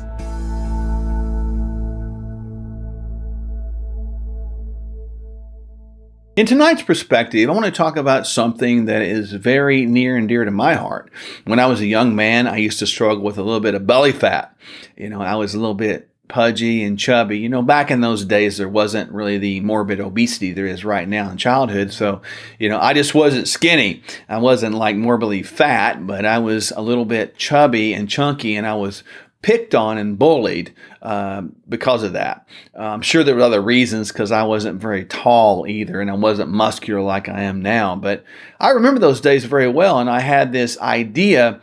In tonight's perspective, I want to talk about something that is very near and dear to my heart. When I was a young man, I used to struggle with a little bit of belly fat. I was a little bit pudgy and chubby. Back in those days, there wasn't really the morbid obesity there is right now in childhood. So, I just wasn't skinny. I wasn't like morbidly fat, but I was a little bit chubby and chunky, and I was picked on and bullied because of that. I'm sure there were other reasons because I wasn't very tall either and I wasn't muscular like I am now. But I remember those days very well, and I had this idea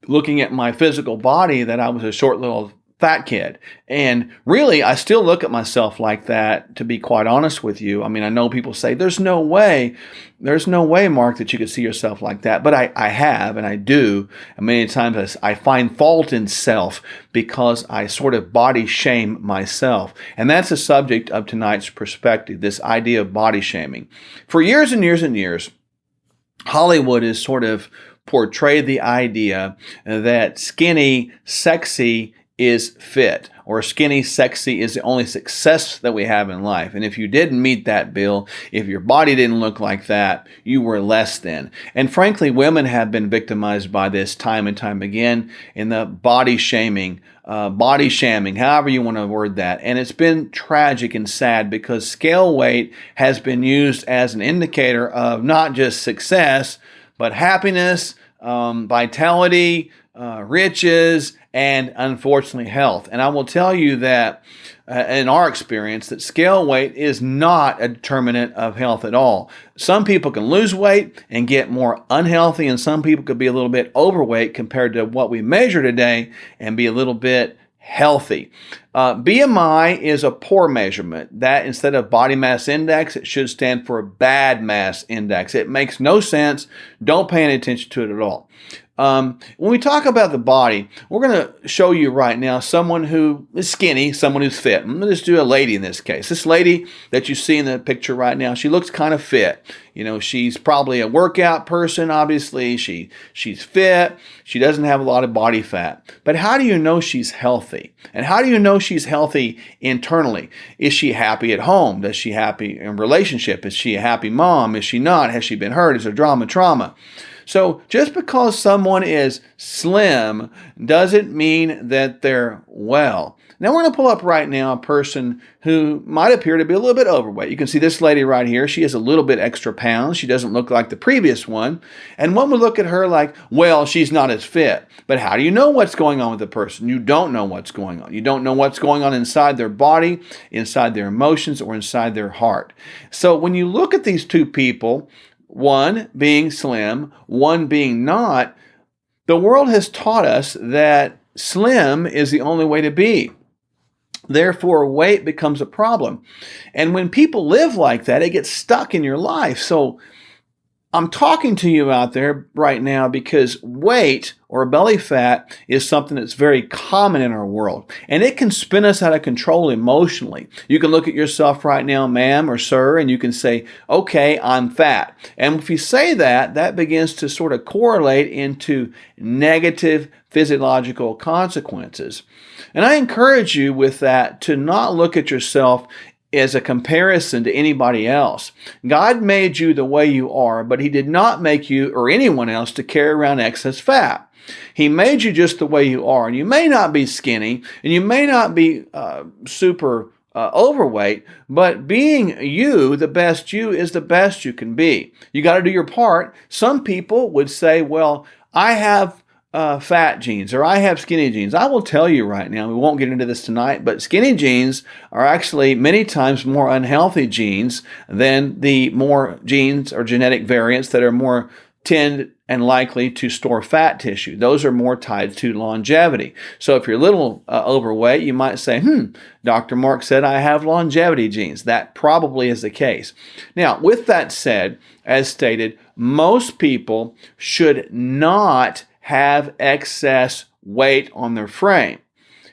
looking at my physical body that I was a short little fat kid. And really, I still look at myself like that, to be quite honest with you. I mean, I know people say, there's no way, Mark, that you could see yourself like that. But I have, and I do. And many times I find fault in self because I sort of body shame myself. And that's the subject of tonight's perspective, this idea of body shaming. For years and years and years, Hollywood has sort of portrayed the idea that skinny, sexy, is fit, or skinny, sexy is the only success that we have in life. And if you didn't meet that bill, if your body didn't look like that, you were less than. And frankly, women have been victimized by this time and time again in the body shaming, however you want to word that. And it's been tragic and sad because scale weight has been used as an indicator of not just success, but happiness, vitality, riches, and unfortunately health. And I will tell you that in our experience that scale weight is not a determinant of health at all. Some people can lose weight and get more unhealthy, and some people could be a little bit overweight compared to what we measure today and be a little bit healthy. BMI is a poor measurement. That instead of body mass index, it should stand for bad mass index. It makes no sense. Don't pay any attention to it at all. When we talk about the body, we're going to show you right now someone who is skinny, someone who's fit. I'm going to just do a lady in this case. This lady that you see in the picture right now, she looks kind of fit. You know, she's probably a workout person, obviously. She's fit. She doesn't have a lot of body fat. But how do you know she's healthy? And how do you know she's healthy internally? Is she happy at home? Is she happy in relationship? Is she a happy mom? Is she not? Has she been hurt? Is there trauma? So just because someone is slim doesn't mean that they're well. Now we're going to pull up right now a person who might appear to be a little bit overweight. You can see this lady right here. She has a little bit extra pounds. She doesn't look like the previous one. And one would look at her like, well, she's not as fit. But how do you know what's going on with the person? You don't know what's going on. You don't know what's going on inside their body, inside their emotions, or inside their heart. So when you look at these two people, one being slim, one being not, the world has taught us that slim is the only way to be. Therefore, weight becomes a problem. And when people live like that, it gets stuck in your life. So I'm talking to you out there right now because weight or belly fat is something that's very common in our world. And it can spin us out of control emotionally. You can look at yourself right now, ma'am or sir, and you can say, okay, I'm fat. And if you say that, that begins to sort of correlate into negative physiological consequences. And I encourage you with that to not look at yourself as a comparison to anybody else. God made you the way you are, but He did not make you or anyone else to carry around excess fat. He made you just the way you are. And you may not be skinny, and you may not be super overweight, but being you, the best you, is the best you can be. You got to do your part. Some people would say, well, I have fat genes, or I have skinny genes. I will tell you right now, we won't get into this tonight, but skinny genes are actually many times more unhealthy genes than the more genes or genetic variants that are more tend and likely to store fat tissue. Those are more tied to longevity. So if you're a little overweight, you might say, Dr. Mark said I have longevity genes. That probably is the case. Now, with that said, as stated, most people should not have excess weight on their frame.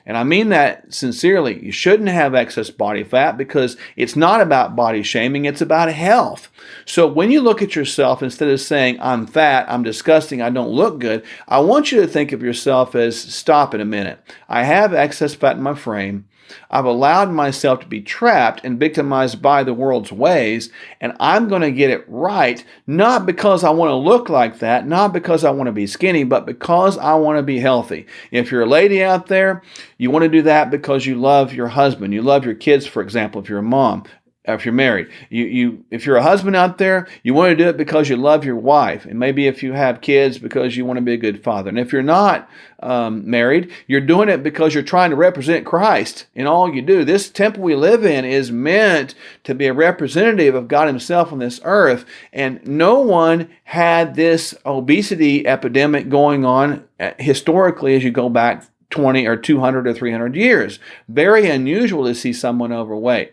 And I mean that sincerely. You shouldn't have excess body fat because it's not about body shaming, it's about health. So when you look at yourself, instead of saying, I'm fat, I'm disgusting, I don't look good, I want you to think of yourself as, stop in a minute. I have excess fat in my frame. I've allowed myself to be trapped and victimized by the world's ways, and I'm going to get it right, not because I want to look like that, not because I want to be skinny, but because I want to be healthy. If you're a lady out there, you want to do that because you love your husband, you love your kids, for example, if you're a mom. If you're married, if you're a husband out there, you want to do it because you love your wife, and maybe if you have kids, because you want to be a good father. And if you're not married, you're doing it because you're trying to represent Christ in all you do. This temple we live in is meant to be a representative of God Himself on this earth, and no one had this obesity epidemic going on historically as you go back 20 or 200 or 300 years. Very unusual to see someone overweight.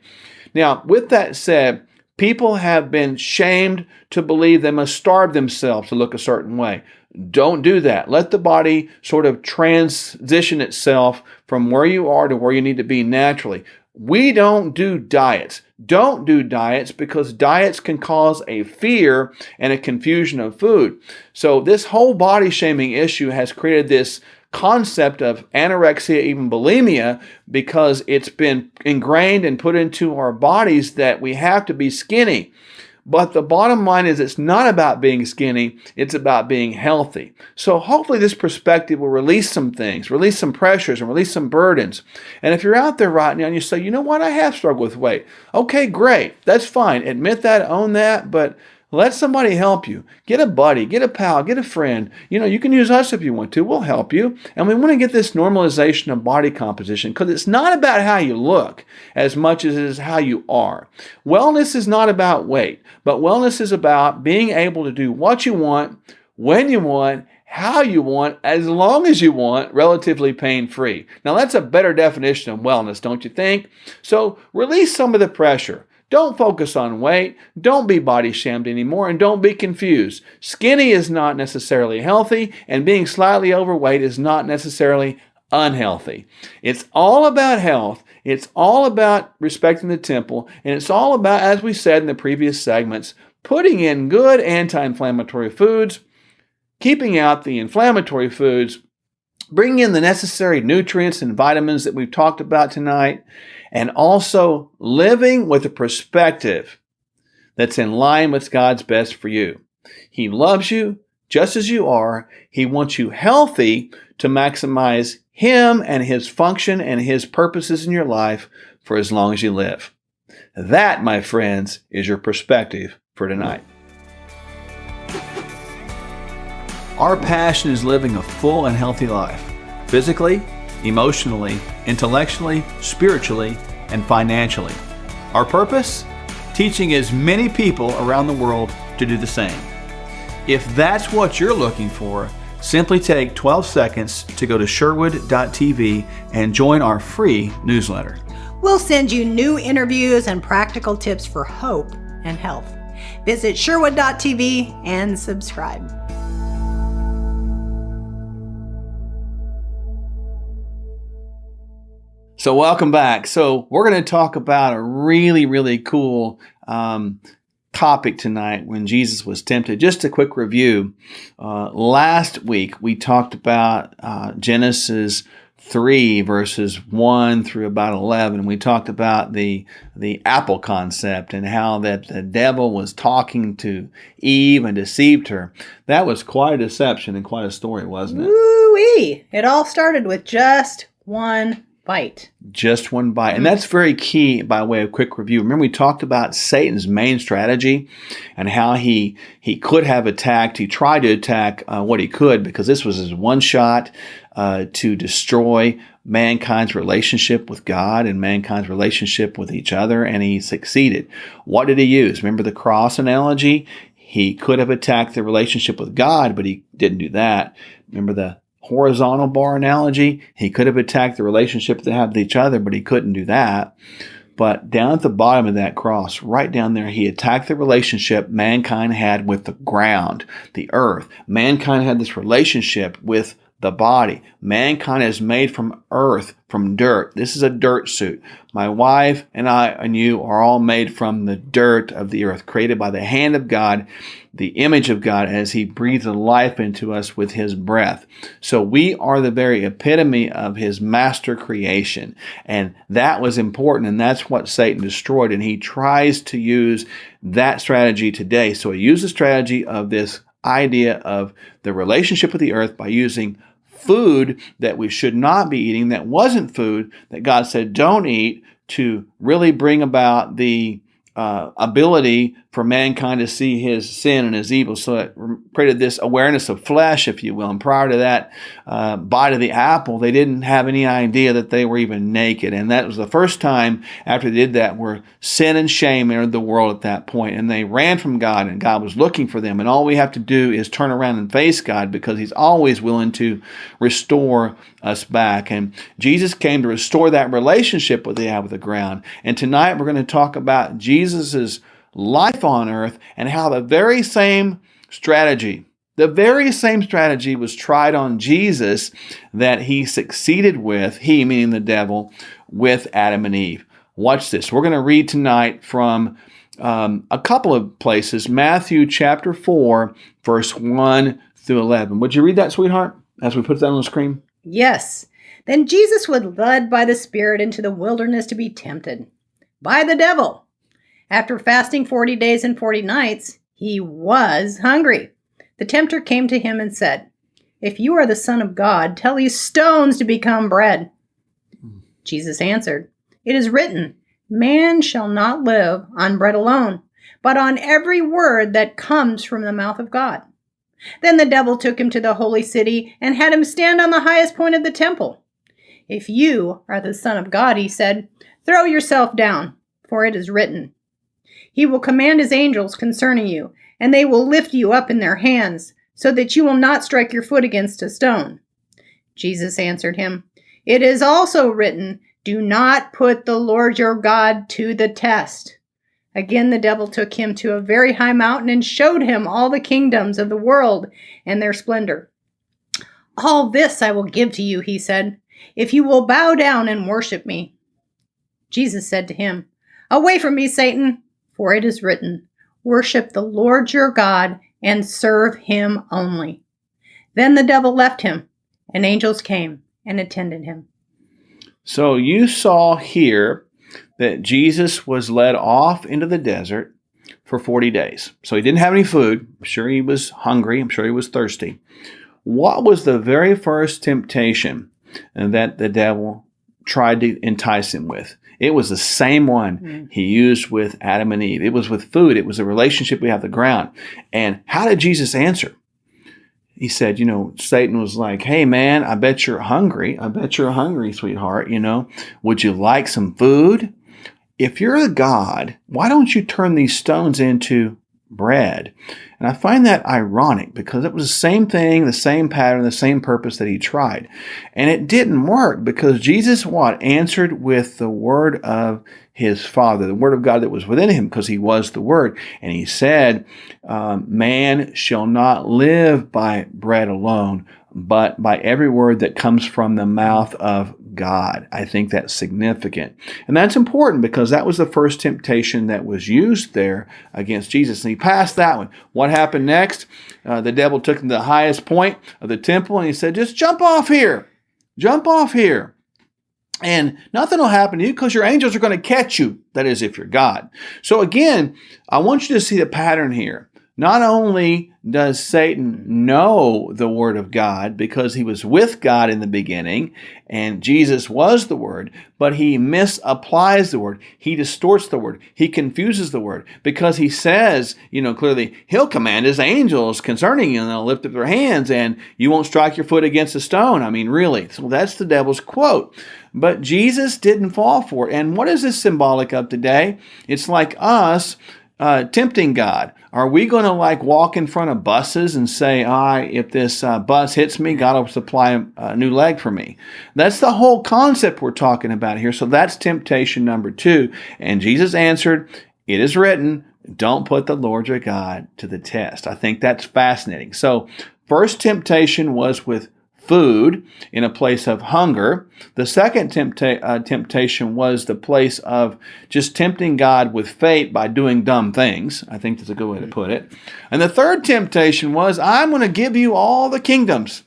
Now, with that said, people have been shamed to believe they must starve themselves to look a certain way. Don't do that. Let the body sort of transition itself from where you are to where you need to be naturally. We don't do diets. Don't do diets because diets can cause a fear and a confusion of food. So this whole body shaming issue has created this concept of anorexia, even bulimia, because it's been ingrained and put into our bodies that we have to be skinny. But the bottom line is it's not about being skinny, it's about being healthy. So hopefully this perspective will release some things, release some pressures, and release some burdens. And if you're out there right now and you say, you know what, I have struggled with weight. Okay, great. That's fine. Admit that, own that, but let somebody help you. Get a buddy, get a pal, get a friend. You can use us if you want to. We'll help you. And we want to get this normalization of body composition because it's not about how you look as much as it is how you are. Wellness is not about weight, but wellness is about being able to do what you want, when you want, how you want, as long as you want, relatively pain-free. Now that's a better definition of wellness, don't you think? So release some of the pressure. Don't focus on weight, don't be body shamed anymore, and don't be confused. Skinny is not necessarily healthy, and being slightly overweight is not necessarily unhealthy. It's all about health, it's all about respecting the temple, and it's all about, as we said in the previous segments, putting in good anti-inflammatory foods, keeping out the inflammatory foods, bringing in the necessary nutrients and vitamins that we've talked about tonight, and also living with a perspective that's in line with God's best for you. He loves you just as you are. He wants you healthy to maximize Him and His function and His purposes in your life for as long as you live. That, my friends, is your perspective for tonight. Our passion is living a full and healthy life, physically, emotionally, intellectually, spiritually, and financially. Our purpose? Teaching as many people around the world to do the same. If that's what you're looking for, simply take 12 seconds to go to sherwood.tv and join our free newsletter. We'll send you new interviews and practical tips for hope and health. Visit sherwood.tv and subscribe. So welcome back. So we're going to talk about a really, really cool topic tonight when Jesus was tempted. Just a quick review. Last week we talked about Genesis 3 verses 1 through about 11. We talked about the apple concept and how that the devil was talking to Eve and deceived her. That was quite a deception and quite a story, wasn't it? Woo-wee! It all started with just one bite. Just one bite. And that's very key by way of quick review. Remember we talked about Satan's main strategy and how he could have attacked, he tried to attack what he could because this was his one shot to destroy mankind's relationship with God and mankind's relationship with each other, and he succeeded. What did he use? Remember the cross analogy? He could have attacked the relationship with God, but he didn't do that. Remember the horizontal bar analogy? He could have attacked the relationship they have with each other, but he couldn't do that. But down at the bottom of that cross, right down there, he attacked the relationship mankind had with the ground, the earth. Mankind had this relationship with the body. Mankind is made from earth, from dirt. This is a dirt suit. My wife and I and you are all made from the dirt of the earth, created by the hand of God, the image of God, as He breathes life into us with His breath. So we are the very epitome of His master creation. And that was important, and that's what Satan destroyed. And he tries to use that strategy today. So he used the strategy of this idea of the relationship with the earth by using food that we should not be eating, that wasn't food, that God said don't eat, to really bring about the ability for mankind to see his sin and his evil. So it created this awareness of flesh, if you will. And prior to that bite of the apple, they didn't have any idea that they were even naked. And that was the first time after they did that where sin and shame entered the world at that point. And they ran from God, and God was looking for them. And all we have to do is turn around and face God, because He's always willing to restore us back. And Jesus came to restore that relationship that they have with the ground. And tonight we're going to talk about Jesus's life on earth and how the very same strategy was tried on Jesus that He succeeded with, He meaning the devil, with Adam and Eve. Watch this. We're going to read tonight from a couple of places. Matthew chapter 4, verse 1 through 11. Would you read that, sweetheart, as we put that on the screen? Yes. Then Jesus was led by the Spirit into the wilderness to be tempted by the devil. After fasting 40 days and 40 nights, he was hungry. The tempter came to him and said, "If you are the Son of God, tell these stones to become bread." Jesus answered, "It is written, man shall not live on bread alone, but on every word that comes from the mouth of God." Then the devil took him to the holy city and had him stand on the highest point of the temple. "If you are the Son of God," he said, "throw yourself down, for it is written, he will command his angels concerning you, and they will lift you up in their hands, so that you will not strike your foot against a stone." Jesus answered him, "It is also written, do not put the Lord your God to the test." Again the devil took him to a very high mountain and showed him all the kingdoms of the world and their splendor. "All this I will give to you," he said, "if you will bow down and worship me." Jesus said to him, "Away from me, Satan, for it is written, worship the Lord your God and serve him only." Then the devil left him, and angels came and attended him. So you saw here that Jesus was led off into the desert for 40 days. So he didn't have any food. I'm sure he was hungry. I'm sure he was thirsty. What was the very first temptation that the devil tried to entice him with? It was the same one he used with Adam and Eve. It was with food. It was a relationship we have with the ground. And how did Jesus answer? He said, Satan was like, "Hey, man, I bet you're hungry. I bet you're hungry, sweetheart. Would you like some food? If you're a God, why don't you turn these stones into bread?" And I find that ironic because it was the same thing, the same pattern, the same purpose that he tried. And it didn't work because Jesus answered with the word of his Father, the word of God that was within him, because he was the word. And he said, man shall not live by bread alone, but by every word that comes from the mouth of God. I think that's significant. And that's important because that was the first temptation that was used there against Jesus. And he passed that one. What happened next? The devil took him to the highest point of the temple and he said, "Just jump off here. Jump off here. And nothing will happen to you because your angels are going to catch you." That is, if you're God. So again, I want you to see the pattern here. Not only does Satan know the Word of God because he was with God in the beginning and Jesus was the Word, but he misapplies the Word. He distorts the Word. He confuses the Word because he says, clearly, he'll command his angels concerning you and they'll lift up their hands and you won't strike your foot against a stone. I mean, really. So that's the devil's quote. But Jesus didn't fall for it. And what is this symbolic of today? It's like us tempting God. Are we going to walk in front of buses and say, if this bus hits me, God will supply a new leg for me? That's the whole concept we're talking about here. So that's temptation number 2. And Jesus answered, "It is written, don't put the Lord your God to the test." I think that's fascinating. So first temptation was with food in a place of hunger. The second temptation was the place of just tempting God with fate by doing dumb things. I think that's a good way to put it. And the third temptation was, "I'm going to give you all the kingdoms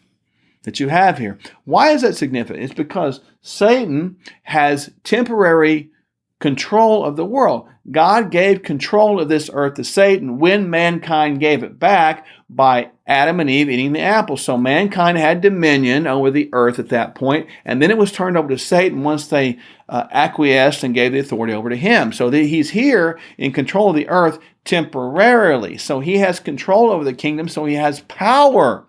that you have here." Why is that significant? It's because Satan has temporary control of the world. God gave control of this earth to Satan when mankind gave it back by Adam and Eve eating the apple. So mankind had dominion over the earth at that point, and then it was turned over to Satan once they acquiesced and gave the authority over to him. So he's here in control of the earth temporarily. So he has control over the kingdom, so he has power.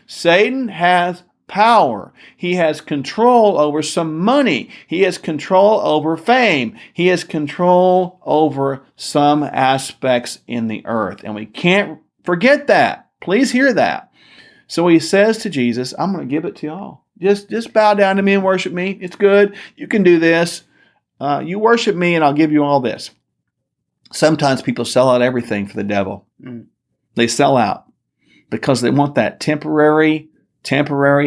Satan has power. He has control over some money. He has control over fame. He has control over some aspects in the earth. And we can't forget that. Please hear that. So he says to Jesus, "I'm going to give it to y'all. Just bow down to me and worship me. It's good. You can do this. You worship me and I'll give you all this." Sometimes people sell out everything for the devil. They sell out because they want that temporary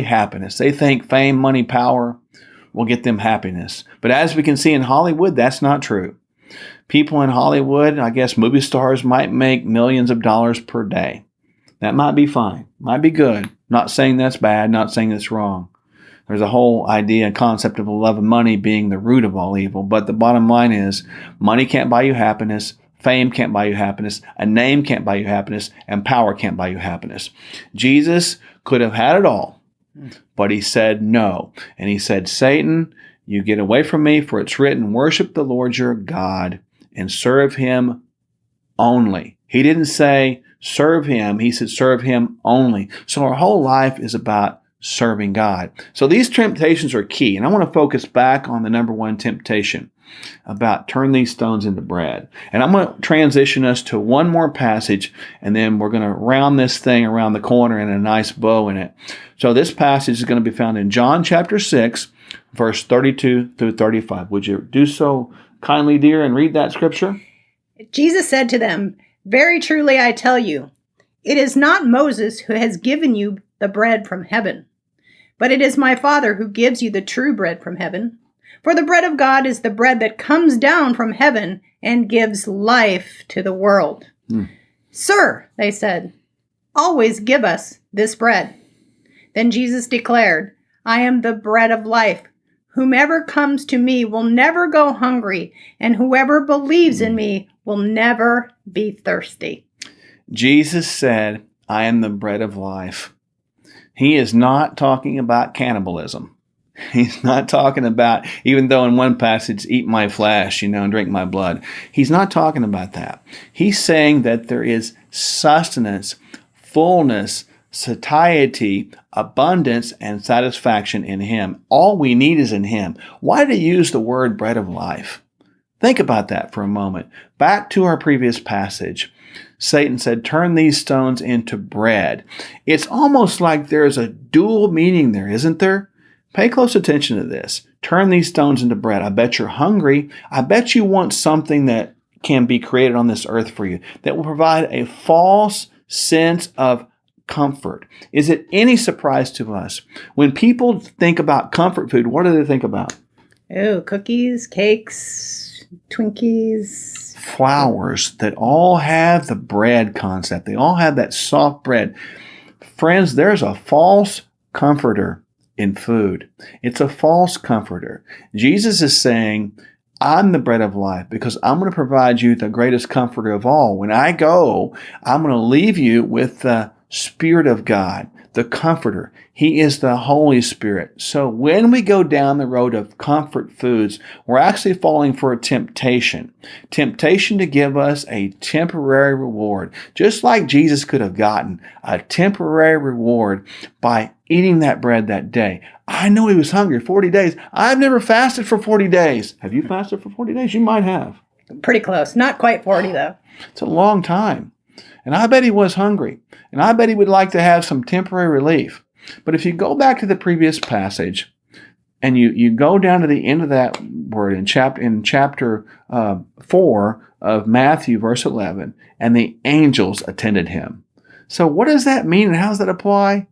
happiness. They think fame, money, power will get them happiness. But as we can see in Hollywood, that's not true. People in Hollywood, I guess movie stars, might make millions of dollars per day. That might be fine, might be good. Not saying that's bad, not saying that's wrong. There's a whole idea and concept of the love of money being the root of all evil. But the bottom line is money can't buy you happiness. Fame can't buy you happiness. A name can't buy you happiness. And power can't buy you happiness. Jesus could have had it all, but he said no. And he said, Satan, you get away from me, for it's written, worship the Lord your God and serve him only. He didn't say serve him. He said serve him only. So our whole life is about serving God. So these temptations are key. And I want to focus back on the number one temptation about turn these stones into bread. And I'm going to transition us to one more passage, and then we're going to round this thing around the corner in a nice bow in it. So this passage is going to be found in John chapter 6, verse 32 through 35. Would you do so kindly, dear, and read that scripture? Jesus said to them, very truly I tell you, it is not Moses who has given you the bread from heaven, but it is my Father who gives you the true bread from heaven. For the bread of God is the bread that comes down from heaven and gives life to the world. Sir, they said, always give us this bread. Then Jesus declared, I am the bread of life. Whomever comes to me will never go hungry, and whoever believes in me will never be thirsty. Jesus said, I am the bread of life. He is not talking about cannibalism. He's not talking about, even though in one passage, eat my flesh, and drink my blood. He's not talking about that. He's saying that there is sustenance, fullness, satiety, abundance, and satisfaction in him. All we need is in him. Why did he use the word bread of life? Think about that for a moment. Back to our previous passage. Satan said, turn these stones into bread. It's almost like there's a dual meaning there, isn't there? Pay close attention to this. Turn these stones into bread. I bet you're hungry. I bet you want something that can be created on this earth for you that will provide a false sense of comfort. Is it any surprise to us when people think about comfort food? What do they think about? Oh, cookies, cakes, Twinkies. Flours that all have the bread concept. They all have that soft bread. Friends, there's a false comforter in food. It's a false comforter. Jesus is saying, I'm the bread of life because I'm going to provide you the greatest comforter of all. When I go, I'm going to leave you with the Spirit of God, the Comforter. He is the Holy Spirit. So when we go down the road of comfort foods, we're actually falling for a temptation. Temptation to give us a temporary reward, just like Jesus could have gotten a temporary reward by eating that bread that day. I know he was hungry 40 days. I've never fasted for 40 days. Have you fasted for 40 days? You might have. Pretty close. Not quite 40, though. It's a long time. And I bet he was hungry. And I bet he would like to have some temporary relief. But if you go back to the previous passage and you go down to the end of that word in chapter 4 of Matthew, verse 11, and the angels attended him. So what does that mean and how does that apply?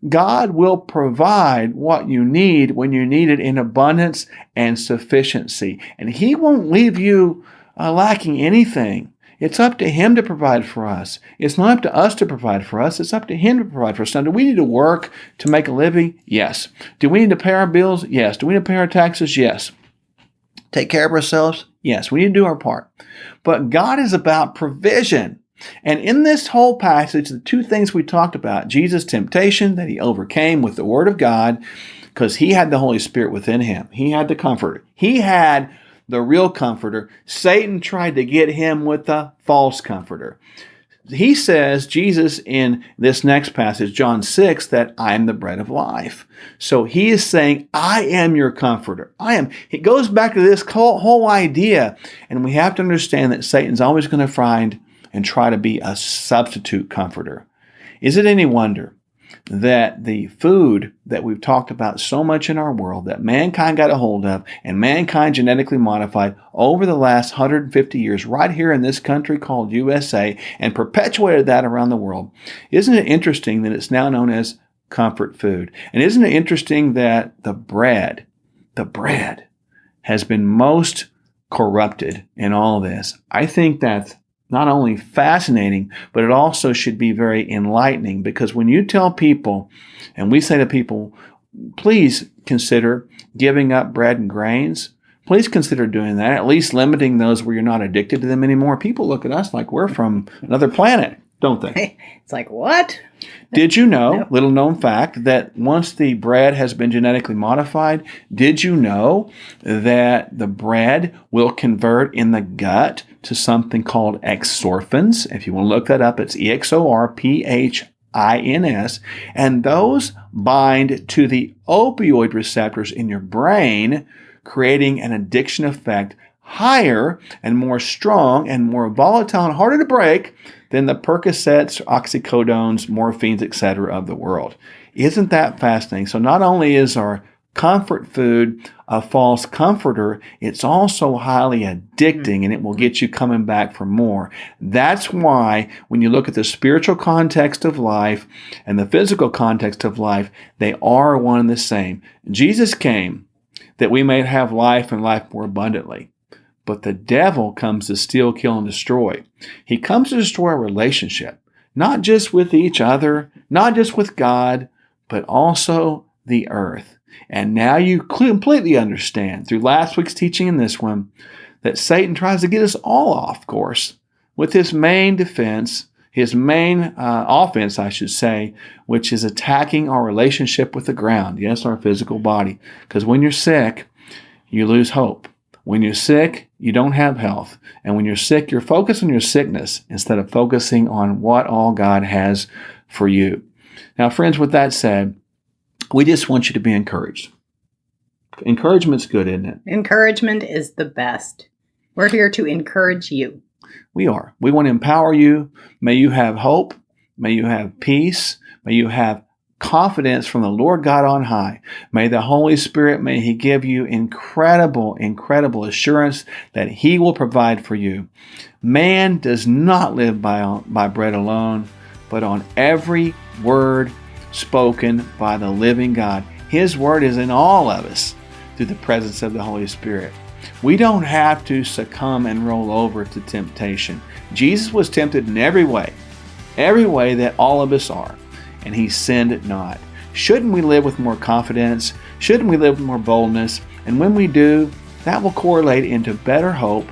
God will provide what you need when you need it in abundance and sufficiency. And he won't leave you lacking anything. It's up to him to provide for us. It's not up to us to provide for us. It's up to him to provide for us. Now, do we need to work to make a living? Yes. Do we need to pay our bills? Yes. Do we need to pay our taxes? Yes. Take care of ourselves? Yes. We need to do our part. But God is about provision. And in this whole passage, the two things we talked about, Jesus' temptation that he overcame with the Word of God, because he had the Holy Spirit within him. He had the Comforter. He had the real comforter. Satan tried to get him with the false comforter. He says, Jesus, in this next passage, John 6, that I am the bread of life. So he is saying, I am your comforter. I am. It goes back to this whole idea. And we have to understand that Satan's always going to find and try to be a substitute comforter. Is it any wonder that the food that we've talked about so much in our world that mankind got a hold of and mankind genetically modified over the last 150 years right here in this country called USA and perpetuated that around the world? Isn't it interesting that it's now known as comfort food? And isn't it interesting that the bread has been most corrupted in all this? I think that's not only fascinating, but it also should be very enlightening, because when you tell people, and we say to people, please consider giving up bread and grains. Please consider doing that, at least limiting those where you're not addicted to them anymore. People look at us like we're from another planet, don't they? It's like, what? Did you know, No. little known fact, that once the bread has been genetically modified, did you know that the bread will convert in the gut to something called exorphins? If you want to look that up, it's EXORPHINS, and those bind to the opioid receptors in your brain, creating an addiction effect higher and more strong and more volatile and harder to break than the Percocets, oxycodones, morphines, etc. of the world. Isn't that fascinating? So not only is our comfort food a false comforter, it's also highly addicting, and it will get you coming back for more. That's why when you look at the spiritual context of life and the physical context of life, they are one and the same. Jesus came that we may have life and life more abundantly. But the devil comes to steal, kill, and destroy. He comes to destroy a relationship, not just with each other, not just with God, but also the earth. And now you completely understand through last week's teaching and this one that Satan tries to get us all off course with his main defense, his main offense, I should say, which is attacking our relationship with the ground. Yes, our physical body. Because when you're sick, you lose hope. When you're sick, you don't have health. And when you're sick, you're focused on your sickness instead of focusing on what all God has for you. Now, friends, with that said, we just want you to be encouraged. Encouragement's good, isn't it? Encouragement is the best. We're here to encourage you. We are. We want to empower you. May you have hope. May you have peace. May you have confidence from the Lord God on high. May the Holy Spirit, may He give you incredible, incredible assurance that He will provide for you. Man does not live by bread alone, but on every word spoken by the living God. His word is in all of us through the presence of the Holy Spirit. We don't have to succumb and roll over to temptation. Jesus was tempted in every way that all of us are, and He sinned not. Shouldn't we live with more confidence? Shouldn't we live with more boldness? And when we do, that will correlate into better hope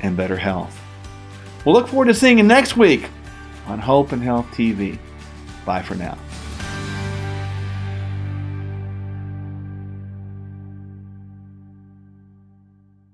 and better health. We'll look forward to seeing you next week on Hope and Health TV. Bye for now.